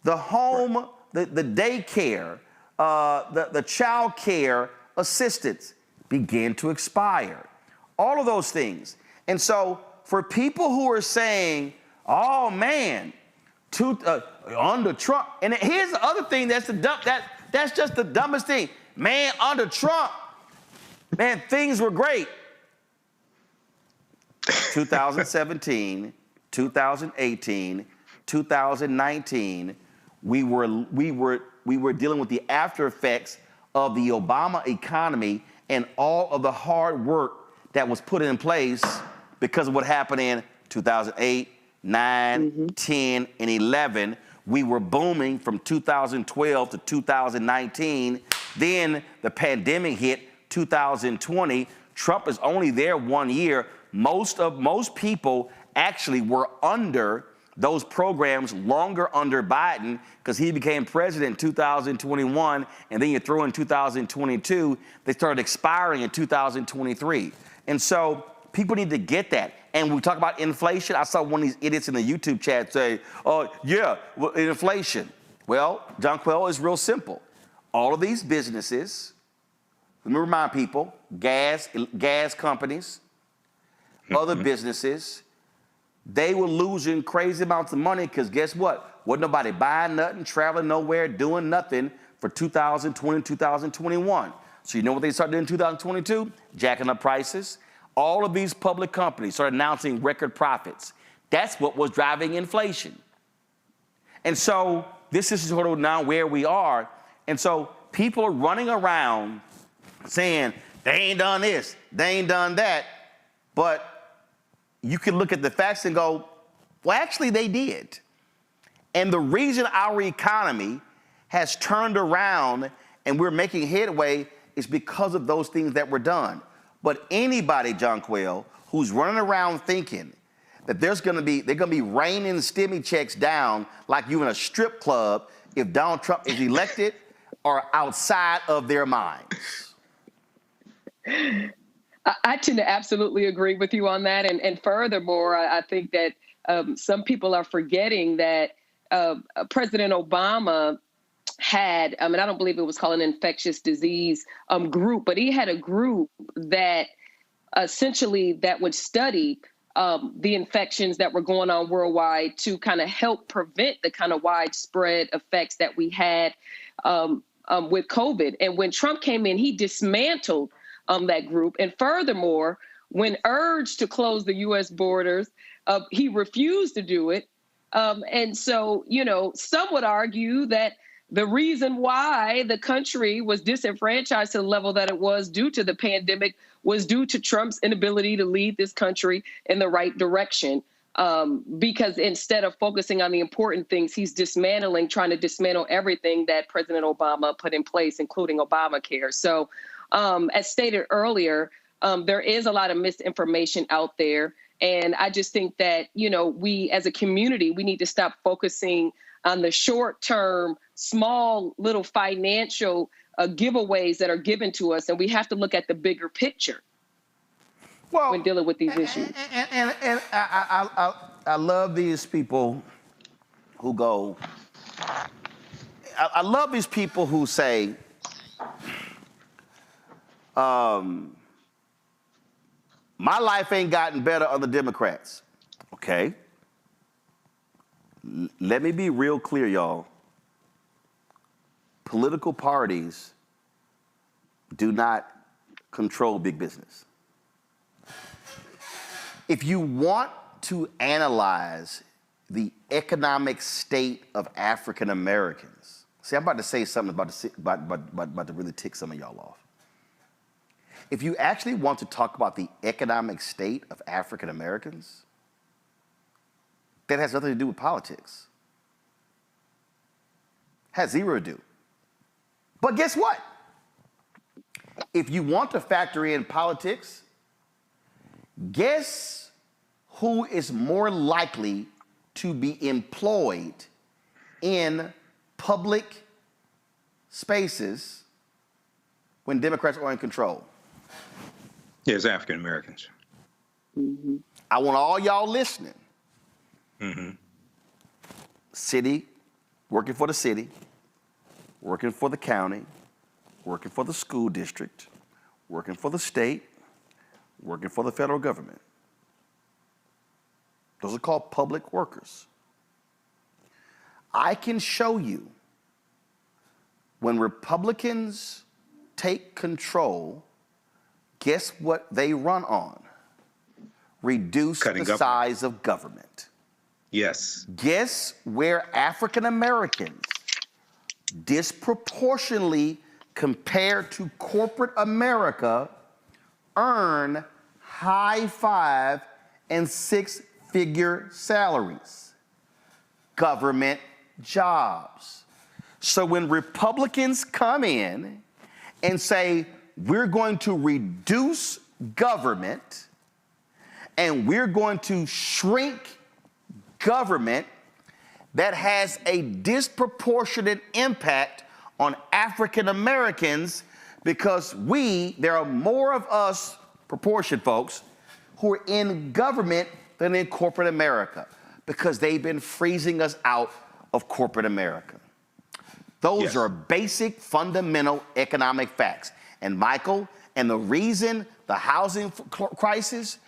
The home, the daycare, the child care assistance began to expire. All of those things. And so for people who are saying, oh man, under Trump, and here's the other thing that's that's just the dumbest thing. Man, under Trump, man, things were great. 2017, 2018, 2019, we were dealing with the after effects of the Obama economy and all of the hard work that was put in place because of what happened in 2008, 9, 10, and 11. We were booming from 2012 to 2019. Then the pandemic hit 2020. Trump is only there 1 year. Most people actually were under those programs longer under Biden because he became president in 2021, and then you throw in 2022, they started expiring in 2023. And so people need to get that. And when we talk about inflation, I saw one of these idiots in the YouTube chat say, oh, yeah, well, inflation. Well, John Quell, is real simple. All of these businesses, let me remind people, gas companies, other businesses, they were losing crazy amounts of money because guess what? Wasn't nobody buying nothing, traveling nowhere, doing nothing for 2020, 2021. So you know what they started doing in 2022? Jacking up prices. All of these public companies started announcing record profits. That's what was driving inflation. And so this is sort of now where we are. And so people are running around saying, they ain't done this, they ain't done that. But you can look at the facts and go, well, actually they did. And the reason our economy has turned around and we're making headway is because of those things that were done. But anybody, John Quell, who's running around thinking that they're gonna be raining stimmy checks down like you in a strip club if Donald Trump is elected are outside of their minds. I tend to absolutely agree with you on that. And furthermore, I think that some people are forgetting that President Obama had, I don't believe it was called an infectious disease group, but he had a group that essentially that would study the infections that were going on worldwide to kind of help prevent the kind of widespread effects that we had with COVID. And when Trump came in, he dismantled that group. And furthermore, when urged to close the U.S. borders, he refused to do it. And so, some would argue that the reason why the country was disenfranchised to the level that it was due to the pandemic was due to Trump's inability to lead this country in the right direction. Because instead of focusing on the important things, he's trying to dismantle everything that President Obama put in place, including Obamacare. So, as stated earlier, there is a lot of misinformation out there. And I just think that, we as a community, we need to stop focusing on the short-term, small little financial giveaways that are given to us. And we have to look at the bigger picture when dealing with these issues. And I love these people who go, I love these people who say, my life ain't gotten better under Democrats. Okay. Let me be real clear, y'all. Political parties do not control big business. If you want to analyze the economic state of African Americans, see, I'm about to say something about to really tick some of y'all off. If you actually want to talk about the economic state of African Americans, that has nothing to do with politics. Has zero to do. But guess what? If you want to factor in politics, guess who is more likely to be employed in public spaces when Democrats are in control? Yes, African Americans. Mm-hmm. I want all y'all listening. Mm-hmm. City, working for the city, working for the county, working for the school district, working for the state, working for the federal government. Those are called public workers. I can show you when Republicans take control, guess what they run on? Reduce the size of government. Yes. Guess where African Americans disproportionately compared to corporate America earn high 5- and 6-figure salaries? Government jobs. So when Republicans come in and say, we're going to reduce government and we're going to shrink government, that has a disproportionate impact on African Americans because there are more of us, proportion folks, who are in government than in corporate America because they've been freezing us out of corporate America. Those are basic, fundamental economic facts. And Michael, and the reason the housing crisis,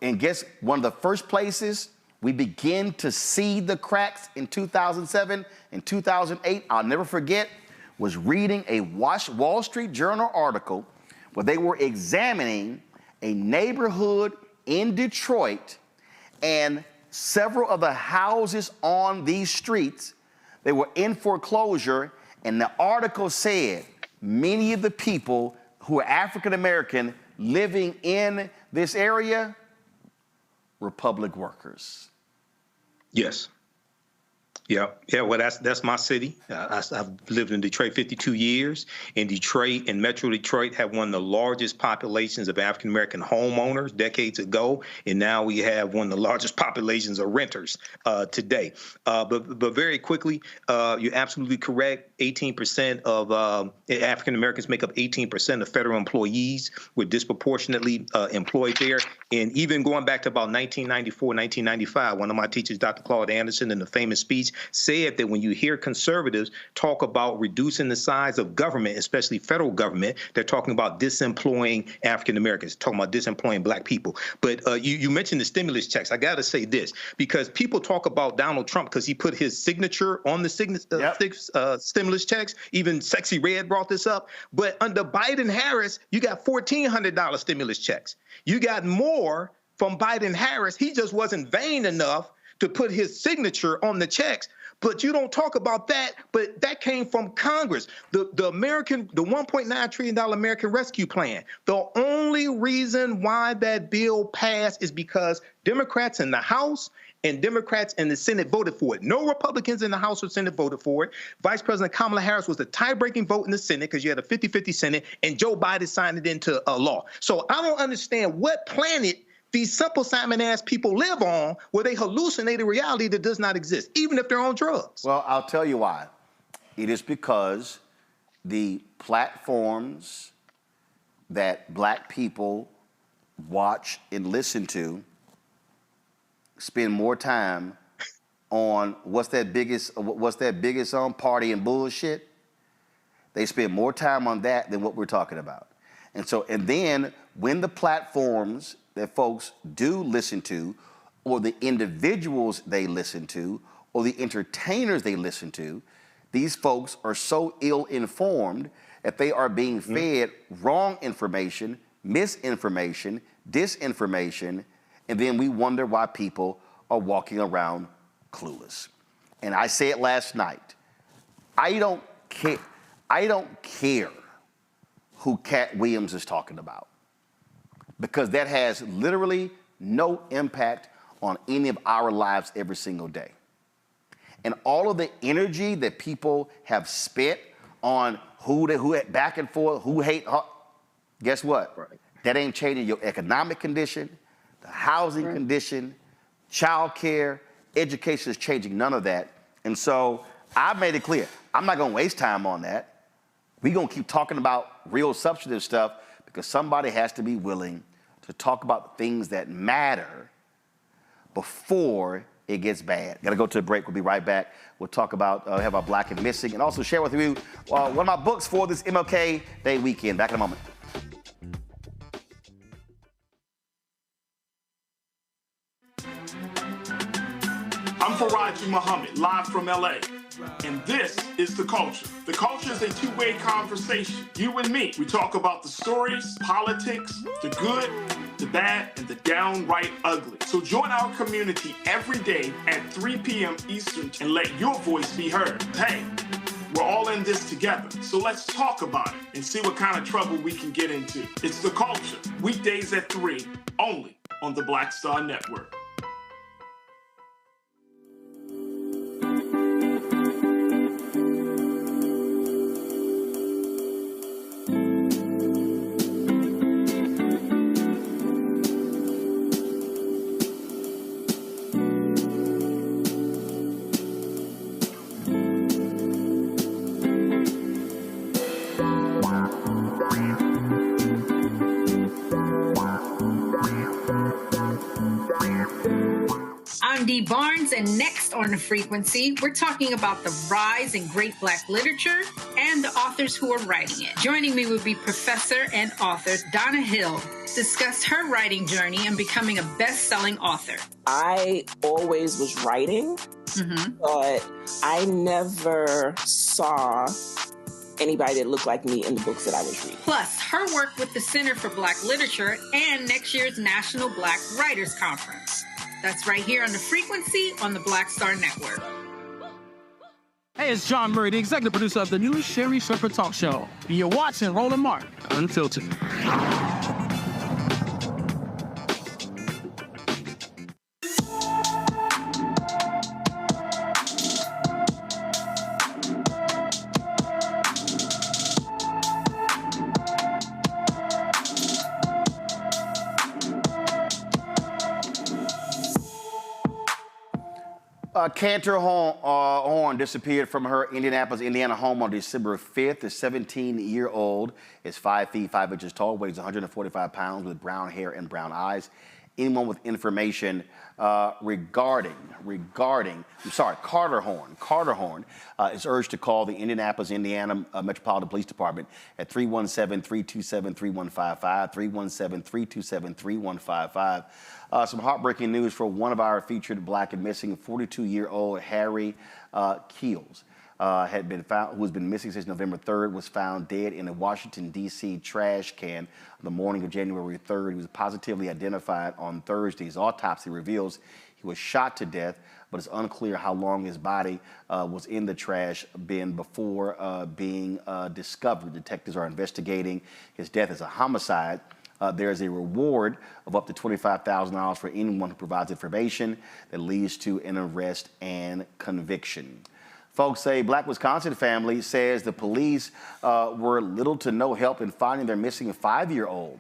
and guess one of the first places we begin to see the cracks in 2007 and 2008, I'll never forget, was reading a Wall Street Journal article where they were examining a neighborhood in Detroit and several of the houses on these streets, they were in foreclosure, and the article said many of the people who are African American living in this area were public workers. Yes. Yeah. Well, that's my city. I've lived in Detroit 52 years. In Detroit and Metro Detroit have one of the largest populations of African American homeowners decades ago, and now we have one of the largest populations of renters today. But very quickly, you're absolutely correct. 18% of African Americans make up 18% of federal employees. We're disproportionately employed there. And even going back to about 1994, 1995, one of my teachers, Dr. Claude Anderson, in a famous speech, said that when you hear conservatives talk about reducing the size of government, especially federal government, they're talking about disemploying African Americans, talking about disemploying black people. But you mentioned the stimulus checks. I got to say this, because people talk about Donald Trump because he put his signature on the stimulus checks. Even Sexy Red brought this up. But under Biden-Harris, you got $1,400 stimulus checks. You got more from Biden-Harris. He just wasn't vain enough to put his signature on the checks. But you don't talk about that, but that came from Congress. The $1.9 trillion American Rescue Plan. The only reason why that bill passed is because Democrats in the House and Democrats in the Senate voted for it. No Republicans in the House or Senate voted for it. Vice President Kamala Harris was the tie-breaking vote in the Senate because you had a 50-50 Senate, and Joe Biden signed it into a law. So I don't understand what planet these simple Simon-ass people live on where they hallucinate a reality that does not exist, even if they're on drugs. Well, I'll tell you why. It is because the platforms that black people watch and listen to spend more time on what's that biggest party and bullshit. They spend more time on that than what we're talking about. And then when the platforms that folks do listen to, or the individuals they listen to, or the entertainers they listen to, these folks are so ill-informed that they are being fed wrong information, misinformation, disinformation, and then we wonder why people are walking around clueless. And I said last night, I don't care who Cat Williams is talking about, because that has literally no impact on any of our lives every single day. And all of the energy that people have spent on who back and forth, who hate, guess what? Right. That ain't changing your economic condition, the housing condition, child care, education is changing none of that. And so I've made it clear, I'm not gonna waste time on that. We're gonna keep talking about real substantive stuff, because somebody has to be willing to talk about things that matter before it gets bad. Gotta go to a break, we'll be right back. We'll talk about, have our Black and Missing, and also share with you one of my books for this MLK Day weekend. Back in a moment. I'm Faraji Muhammad, live from LA. And this is The Culture. The Culture is a two-way conversation. You and me. We talk about the stories, politics, the good, the bad, and the downright ugly. So join our community every day at 3 p.m. Eastern and let your voice be heard. Hey, we're all in this together. So let's talk about it and see what kind of trouble we can get into. It's The Culture, weekdays at 3, only on the Black Star Network. I'm Dee Barnes, and next on The Frequency, we're talking about the rise in great Black literature and the authors who are writing it. Joining me would be professor and author Donna Hill, discuss her writing journey and becoming a best-selling author. I always was writing, but I never saw anybody that looked like me in the books that I was reading. Plus, her work with the Center for Black Literature and next year's National Black Writers Conference. That's right here on The Frequency on the Black Star Network. Hey, it's John Murray, the executive producer of the new Sherry Shepherd Talk Show. And you're watching Roland Martin Unfiltered. Cantor Horn disappeared from her Indianapolis, Indiana home on December 5th. The 17-year-old is 5 feet 5 inches tall, weighs 145 pounds, with brown hair and brown eyes. Anyone with information regarding Carter Horn is urged to call the Indianapolis, Indiana Metropolitan Police Department at 317-327-3155, 317-327-3155. Some heartbreaking news for one of our featured Black and Missing. 42-year-old Harry Keels had been found, who has been missing since November 3rd, was found dead in a Washington, D.C. trash can on the morning of January 3rd. He was positively identified on Thursday. His autopsy reveals he was shot to death, but it's unclear how long his body was in the trash bin before being discovered. Detectives are investigating his death as a homicide. There is a reward of up to $25,000 for anyone who provides information that leads to an arrest and conviction. Folks, a Black Wisconsin family says the police were little to no help in finding their missing 5-year-old.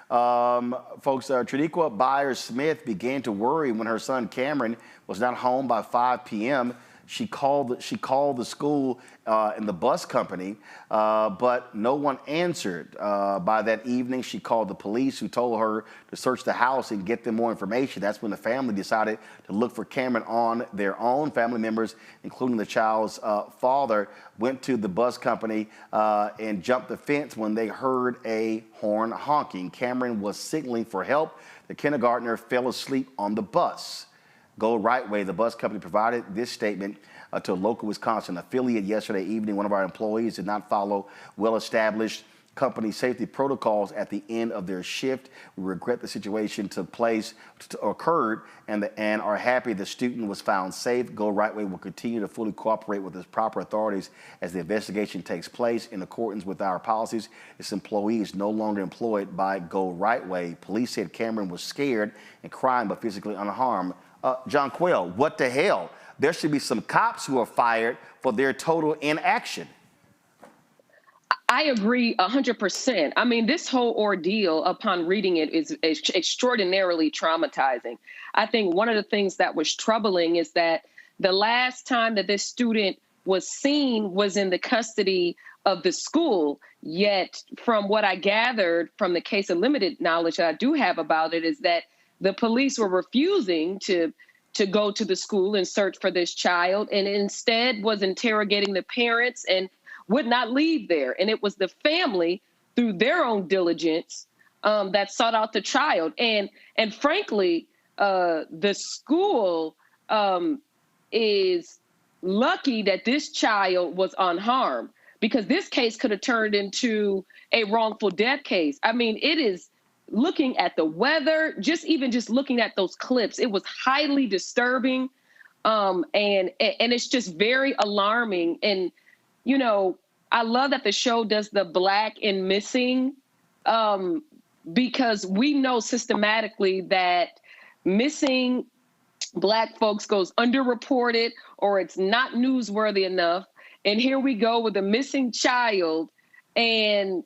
Folks, Triniqua Byers-Smith began to worry when her son Cameron was not home by 5 p.m. She called the school and the bus company, but no one answered. By that evening, she called the police, who told her to search the house and get them more information. That's when the family decided to look for Cameron on their own. Family members, including the child's father, went to the bus company and jumped the fence when they heard a horn honking. Cameron was signaling for help. The kindergartner fell asleep on the bus. Go Right Way, the bus company, provided this statement to a local Wisconsin affiliate yesterday evening. One of our employees did not follow well-established company safety protocols at the end of their shift. We regret the situation occurred and are happy the student was found safe. Go Right Way will continue to fully cooperate with the proper authorities as the investigation takes place. In accordance with our policies, this employee is no longer employed by Go Right Way. Police said Cameron was scared and crying but physically unharmed. John Quayle, what the hell? There should be some cops who are fired for their total inaction. I agree 100%. I mean, this whole ordeal, upon reading it, is extraordinarily traumatizing. I think one of the things that was troubling is that the last time that this student was seen was in the custody of the school. Yet, from what I gathered from the case of limited knowledge that I do have about it, is that the police were refusing to go to the school and search for this child, and instead was interrogating the parents and would not leave there. And it was the family, through their own diligence, that sought out the child. And frankly, the school is lucky that this child was unharmed, because this case could have turned into a wrongful death case. I mean, it is looking at the weather, just looking at those clips, it was highly disturbing. And it's just very alarming. And, you know, I love that the show does the Black and missing, because we know systematically that missing Black folks goes underreported or it's not newsworthy enough. And here we go with a missing child, and,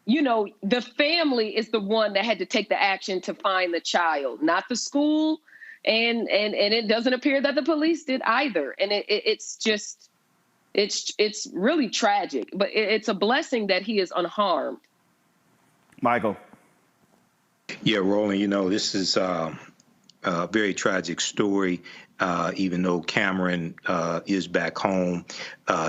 you know, the family is the one that had to take the action to find the child, not the school. And it doesn't appear that the police did either. And it's just, it's really tragic, but it's a blessing that he is unharmed. Michael. Yeah, Roland, you know, this is a very tragic story. Even though Cameron is back home,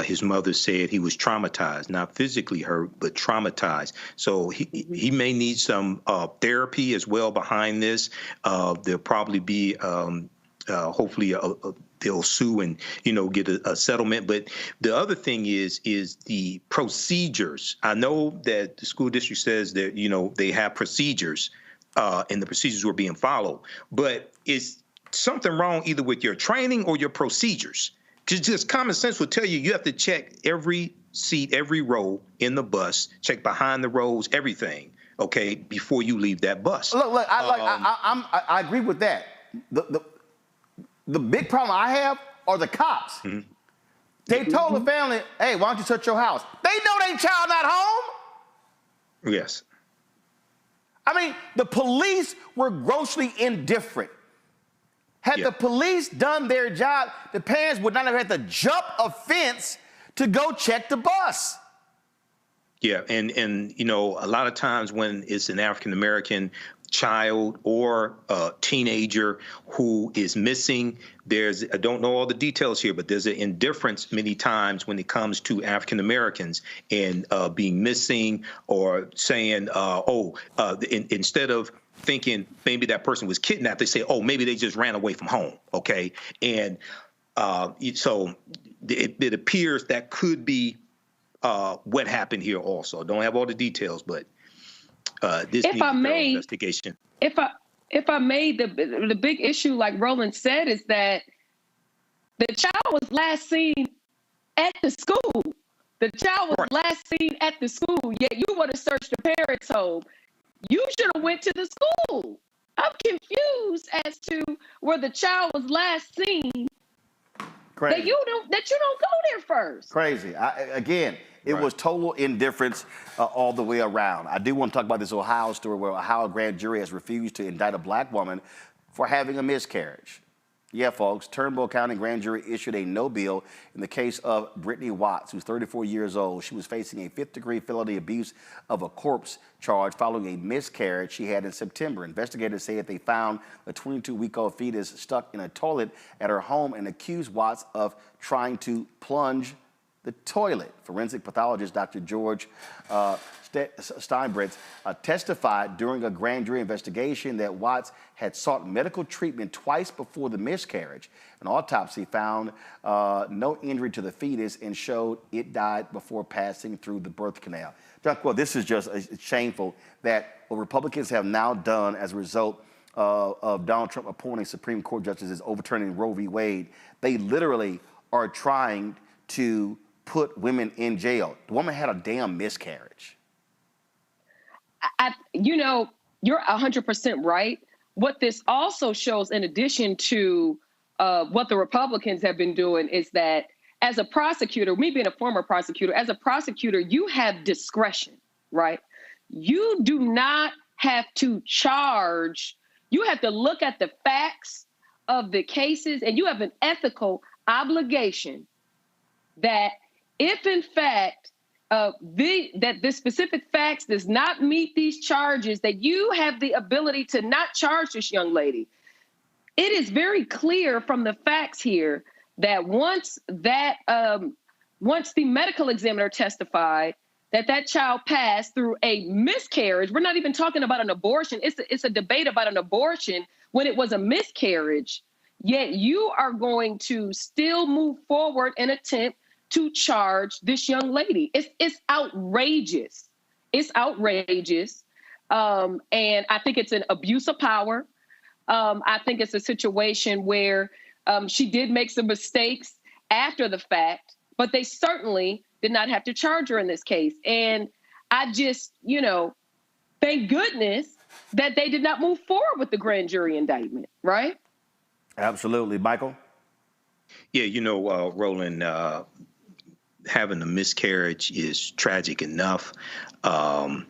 his mother said he was traumatized, not physically hurt, but traumatized. So he may need some therapy as well behind this. There'll probably be, hopefully, they'll sue and, you know, get a settlement. But the other thing is the procedures. I know that the school district says that, you know, they have procedures and the procedures were being followed. But is something wrong either with your training or your procedures? Just common sense would tell you you have to check every seat, every row in the bus, check behind the rows, everything, okay, before you leave that bus. Look, I agree with that. The big problem I have are the cops. Mm-hmm. They told the family, hey, why don't you search your house? They know their child not home. Yes. I mean, the police were grossly indifferent. Had the police done their job, the parents would not have had to jump a fence to go check the bus. Yeah, and you know, a lot of times when it's an African-American child or a teenager who is missing, I don't know all the details here, but there's an indifference many times when it comes to African Americans and being missing, or saying, instead of thinking maybe that person was kidnapped, they say, oh, maybe they just ran away from home, okay? And so it appears that could be what happened here also. Don't have all the details, but this needs a thorough investigation. If I made the big issue, like Roland said, is that the child was last seen at the school. The child was last seen at the school, yet you want to search the parents' home. You should have went to the school. I'm confused as to where the child was last seen. Crazy. That you don't go there first. Crazy. It was total indifference all the way around. I do want to talk about this Ohio story where Ohio grand jury has refused to indict a Black woman for having a miscarriage. Yeah, folks, Turnbull County grand jury issued a no bill in the case of Brittany Watts, who's 34 years old. She was facing a 5th-degree felony abuse of a corpse charge following a miscarriage she had in September. Investigators say that they found the 22-week-old fetus stuck in a toilet at her home and accused Watts of trying to plunge the toilet. Forensic pathologist Dr. George Steinbretz testified during a grand jury investigation that Watts had sought medical treatment twice before the miscarriage. An autopsy found no injury to the fetus and showed it died before passing through the birth canal. Well, this is just shameful that what Republicans have now done as a result of Donald Trump appointing Supreme Court justices overturning Roe v. Wade. They literally are trying to put women in jail. The woman had a damn miscarriage. You know, you're 100% right. What this also shows, in addition to what the Republicans have been doing, is that as a prosecutor, me being a former prosecutor, as a prosecutor, you have discretion, right? You do not have to charge. You have to look at the facts of the cases, and you have an ethical obligation that if in fact that the specific facts does not meet these charges, that you have the ability to not charge this young lady. It is very clear from the facts here that once the medical examiner testified that child passed through a miscarriage, we're not even talking about an abortion. It's a debate about an abortion when it was a miscarriage, yet you are going to still move forward and attempt to charge this young lady. It's outrageous. It's outrageous. And I think it's an abuse of power. I think it's a situation where she did make some mistakes after the fact, but they certainly did not have to charge her in this case. And I just, thank goodness that they did not move forward with the grand jury indictment, right? Absolutely. Michael? Yeah, Roland, having a miscarriage is tragic enough. Before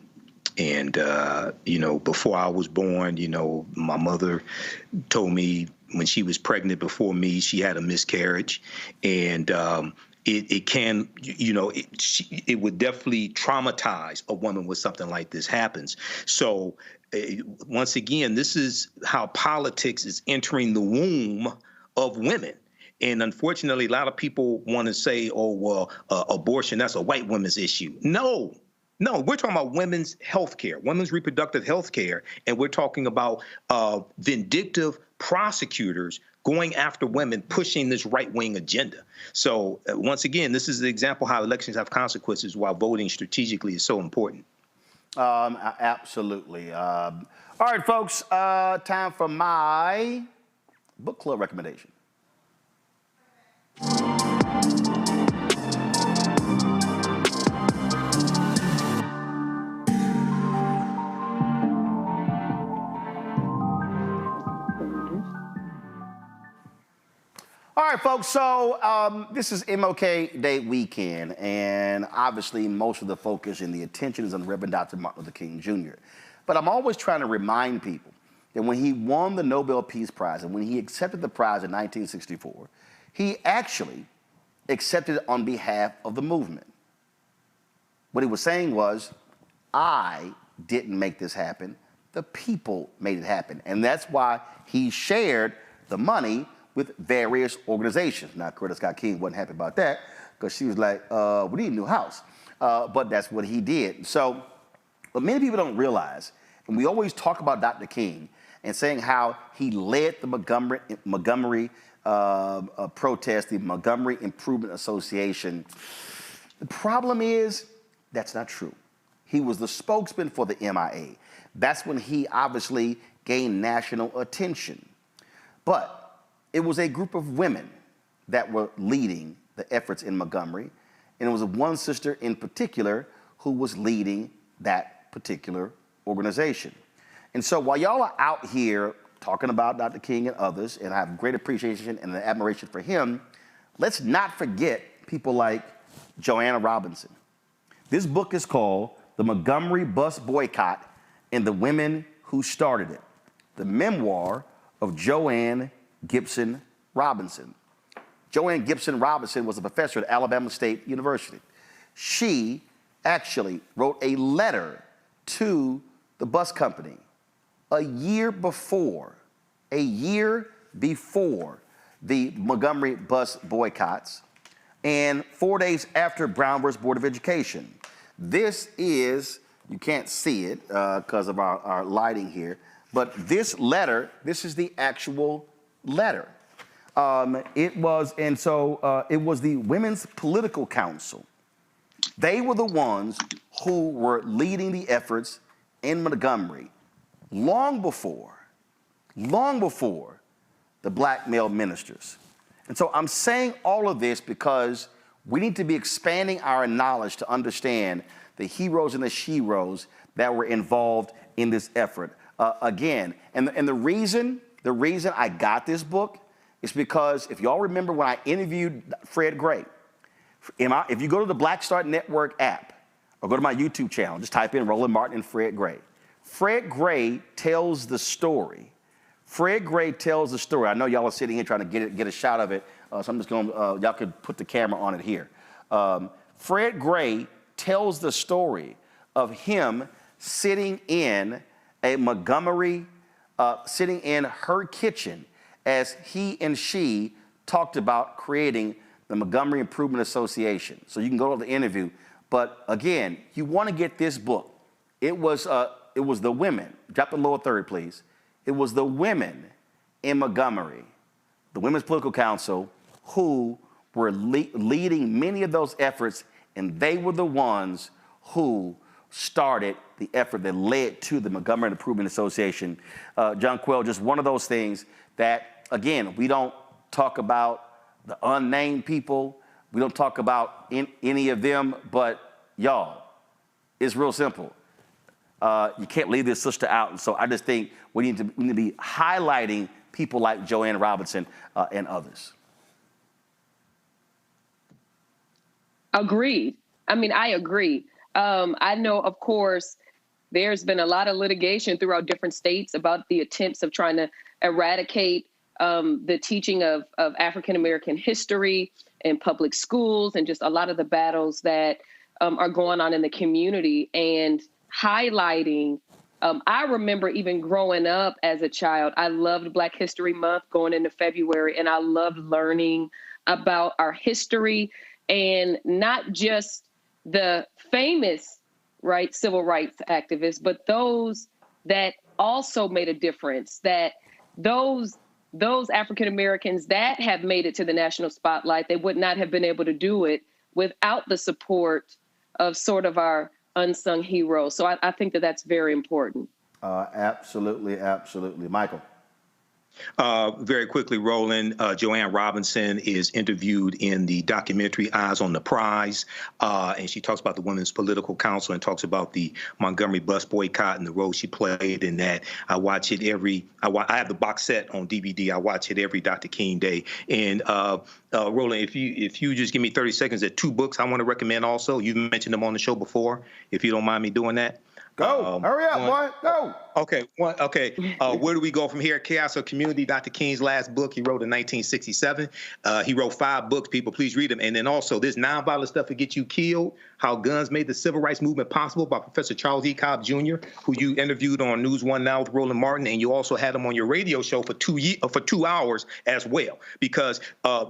I was born, my mother told me when she was pregnant before me, she had a miscarriage. And it would definitely traumatize a woman when something like this happens. So once again, this is how politics is entering the womb of women. And unfortunately, a lot of people want to say, abortion, that's a white woman's issue. No, we're talking about women's health care, women's reproductive health care. And we're talking about vindictive prosecutors going after women, pushing this right-wing agenda. So once again, this is the example how elections have consequences while voting strategically is so important. Absolutely. All right, folks, time for my book club recommendation. All right, folks, so this is MLK Day weekend, and obviously most of the focus and the attention is on Reverend Dr. Martin Luther King Jr. But I'm always trying to remind people that when he won the Nobel Peace Prize and when he accepted the prize in 1964, he actually accepted it on behalf of the movement. What he was saying was, I didn't make this happen, the people made it happen. And that's why he shared the money with various organizations. Now, Coretta Scott King wasn't happy about that because she was like, we need a new house. But that's what he did. So what many people don't realize, and we always talk about Dr. King and saying how he led the Montgomery protest, the Montgomery Improvement Association. The problem is that's not true. He was the spokesman for the MIA. That's when he obviously gained national attention. But it was a group of women that were leading the efforts in Montgomery, and it was one sister in particular who was leading that particular organization. And so while y'all are out here talking about Dr. King and others, and I have great appreciation and admiration for him, let's not forget people like Joanna Robinson. This book is called The Montgomery Bus Boycott and the Women Who Started It, the memoir of Joanne Gibson Robinson. Joanne Gibson Robinson was a professor at Alabama State University. She actually wrote a letter to the bus company a year before the Montgomery bus boycotts. and 4 days after Brown versus Board of Education. This is, you can't see it because of our lighting here, but this letter, this is the actual letter. It was the Women's Political Council. They were the ones who were leading the efforts in Montgomery long before the black male ministers. And so I'm saying all of this because we need to be expanding our knowledge to understand the heroes and the sheroes that were involved in this effort. Again, and the reason I got this book is because if y'all remember when I interviewed Fred Gray, if you go to the Black Star Network app or go to my YouTube channel, just type in Roland Martin and Fred Gray. Fred Gray tells the story. Fred Gray tells the story. I know y'all are sitting here trying to get a shot of it, so I'm just going to, y'all could put the camera on it here. Fred Gray tells the story of him sitting in a Montgomery, sitting in her kitchen as he and she talked about creating the Montgomery Improvement Association. So you can go to the interview. But again, you want to get this book. It was the women, drop the lower third, please. It was the women in Montgomery, the Women's Political Council, who were leading many of those efforts, and they were the ones who started the effort that led to the Montgomery Improvement Association. John Quell, just one of those things that, again, we don't talk about the unnamed people. We don't talk about any of them, but y'all, it's real simple. You can't leave this sister out. And so I just think we need to be highlighting people like Joanne Robinson and others. Agreed. I mean, I agree. I know, of course, there's been a lot of litigation throughout different states about the attempts of trying to eradicate the teaching of African-American history in public schools and just a lot of the battles that are going on in the community and highlighting. I remember even growing up as a child, I loved Black History Month going into February, and I loved learning about our history and not just the famous, right, civil rights activists, but those that also made a difference, that those African Americans that have made it to the national spotlight, they would not have been able to do it without the support of sort of our unsung heroes. So I think that that's very important. Absolutely, absolutely. Michael. Very quickly, Roland, Joanne Robinson is interviewed in the documentary Eyes on the Prize, and she talks about the Women's Political Council and talks about the Montgomery bus boycott and the role she played in that. I watch it I have the box set on DVD. I watch it every Dr. King Day. And Roland, if you just give me 30 seconds, there are 2 books I want to recommend also. You've mentioned them on the show before, if you don't mind me doing that. Go. Hurry up, boy. Go. Okay. Where do we go from here? Chaos or Community, Dr. King's last book he wrote in 1967. He wrote 5 books. People, please read them. And then also this Nonviolent Stuff That Gets You Killed, How Guns Made the Civil Rights Movement Possible by Professor Charles E. Cobb Jr., who you interviewed on News One Now with Roland Martin, and you also had him on your radio show for 2 hours as well, because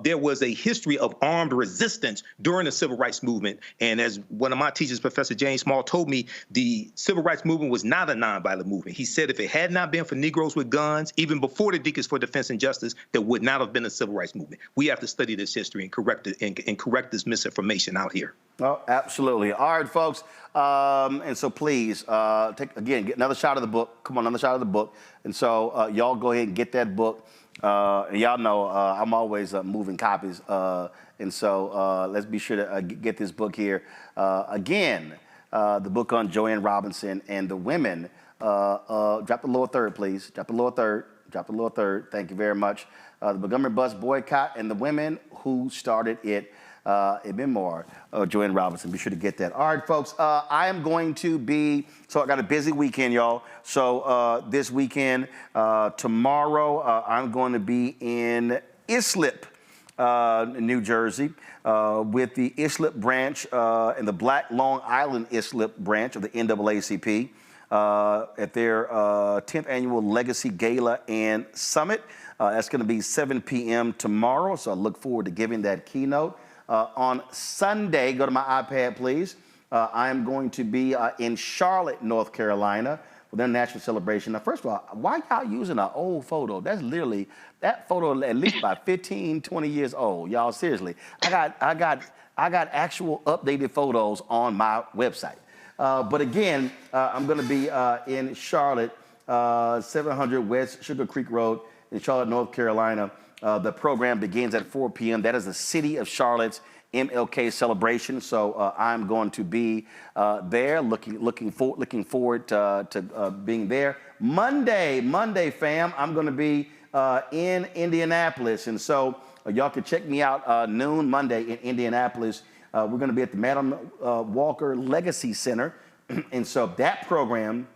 there was a history of armed resistance during the Civil Rights Movement. And as one of my teachers, Professor James Small, told me, the Civil Rights Movement was not a nonviolent movement. He said if it had not been for Negroes with guns, even before the Deacons for Defense and Justice, there would not have been a Civil Rights Movement. We have to study this history and correct it and correct this misinformation out here. Oh, absolutely. All right, folks. And so please, get another shot of the book. Come on, another shot of the book. And so y'all go ahead and get that book. And y'all know I'm always moving copies. And so let's be sure to get this book here. Again, the book on Joanne Robinson and the women. Drop the lower third, please. Drop the lower third. Drop the lower third. Thank you very much. The Montgomery bus boycott and the women who started it. A memoir of Joanne Robinson. Be sure to get that. All right, folks, I am going to be, so I got a busy weekend, y'all. So this weekend, tomorrow, I'm going to be in Islip, New Jersey, with the Islip branch and the Black Long Island Islip branch of the NAACP at their 10th annual Legacy Gala and Summit. That's going to be 7 p.m. tomorrow, so I look forward to giving that keynote. On Sunday, go to my iPad, please. I am going to be in Charlotte, North Carolina for their national celebration. Now, first of all, why y'all using an old photo? That's literally, that photo at least about 15, 20 years old. Y'all, seriously. I got actual updated photos on my website. But again, I'm going to be in Charlotte, 700 West Sugar Creek Road in Charlotte, North Carolina. The program begins at 4 p.m. That is the City of Charlotte's MLK celebration. So I'm going to be there, looking forward to being there. Monday, fam, I'm going to be in Indianapolis, and so y'all can check me out noon Monday in Indianapolis. We're going to be at the Madam Walker Legacy Center, and so that program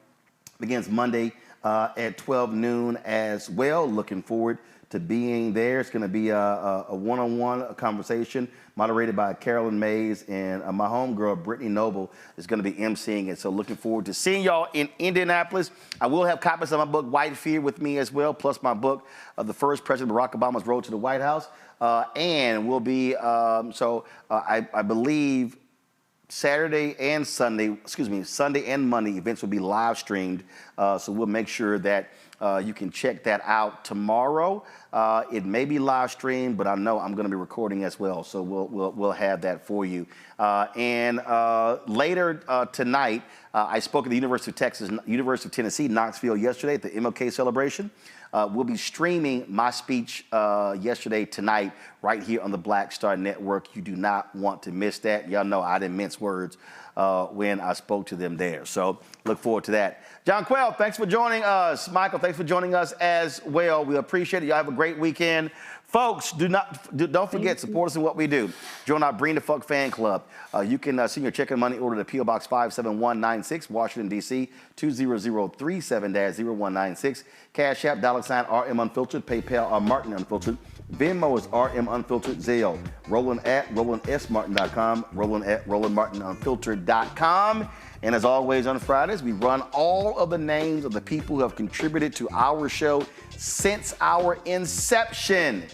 begins Monday at 12 noon as well. Looking forward to being there. It's going to be a one-on-one conversation moderated by Carolyn Mays, and my homegirl, Brittany Noble, is going to be emceeing it. So looking forward to seeing y'all in Indianapolis. I will have copies of my book, White Fear, with me as well, plus my book, The First President Barack Obama's Road to the White House. And we'll be, I believe, Sunday and Monday events will be live streamed. So we'll make sure that you can check that out tomorrow. It may be live streamed, but I know I'm going to be recording as well. So we'll have that for you. And later tonight, I spoke at the University of Tennessee, Knoxville yesterday at the MLK celebration. We'll be streaming my speech yesterday tonight right here on the Black Star Network. You do not want to miss that. Y'all know I didn't mince words when I spoke to them there. So look forward to that. John Quell, thanks for joining us. Michael, thanks for joining us as well. We appreciate it. Y'all have a great weekend. Folks, don't forget, support us in what we do. Join our Bring the Fuck fan club. You can send your check and money order to P.O. Box 57196, Washington, D.C., 20037-0196. Cash App, $RM Unfiltered. PayPal, Martin Unfiltered. Venmo is RM Unfiltered. Zelle, Roland at RolandSMartin.com, Roland at RolandMartinUnfiltered.com. And as always on Fridays, we run all of the names of the people who have contributed to our show since our inception.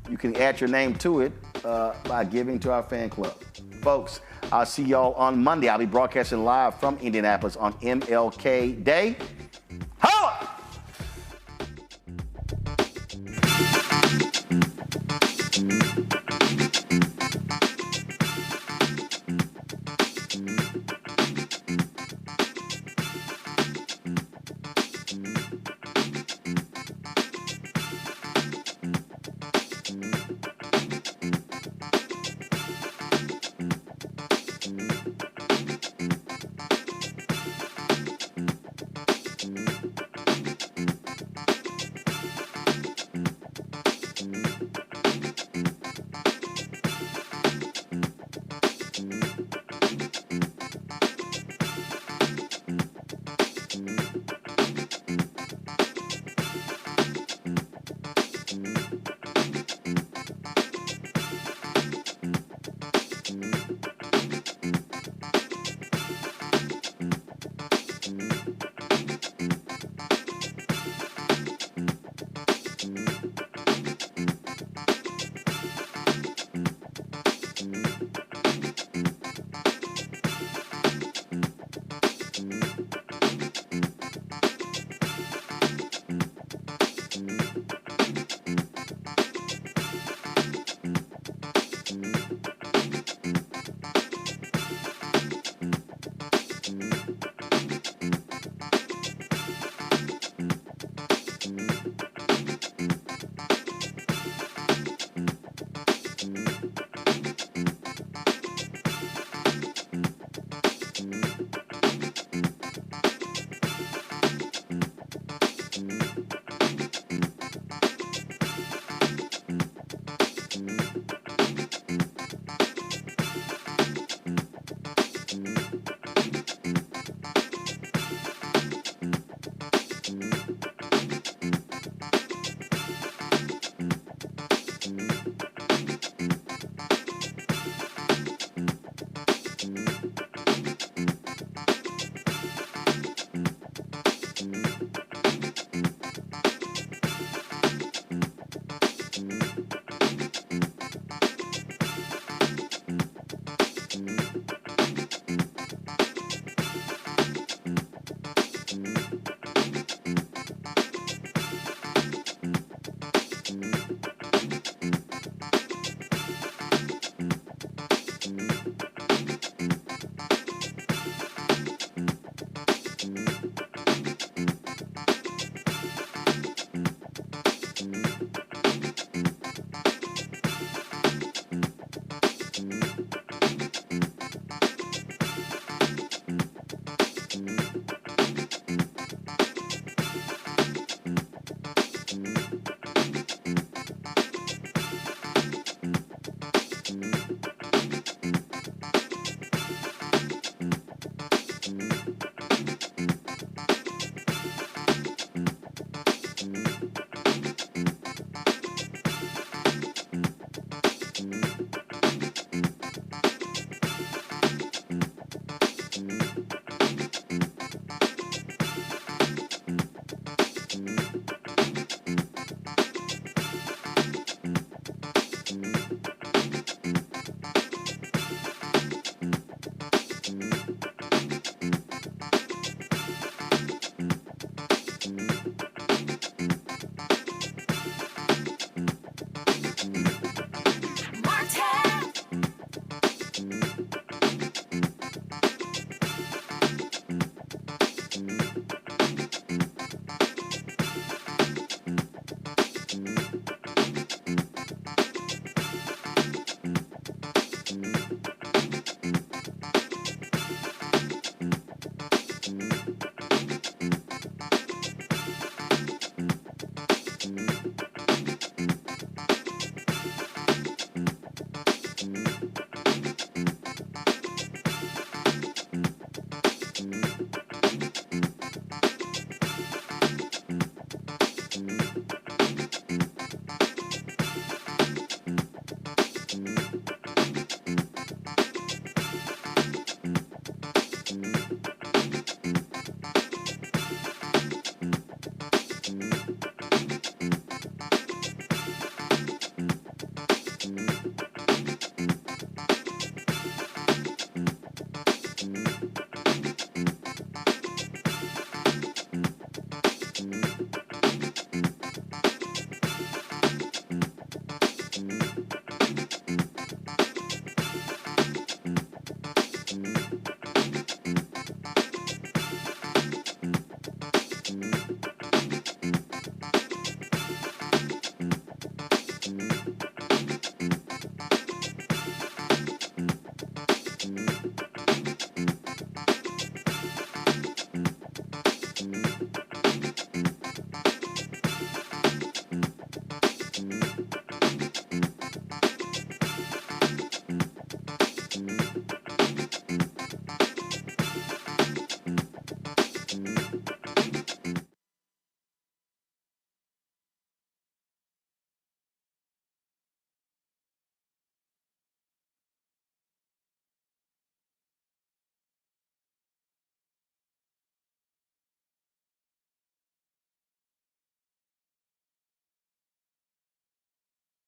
You can add your name to it by giving to our fan club. Folks, I'll see y'all on Monday. I'll be broadcasting live from Indianapolis on MLK Day.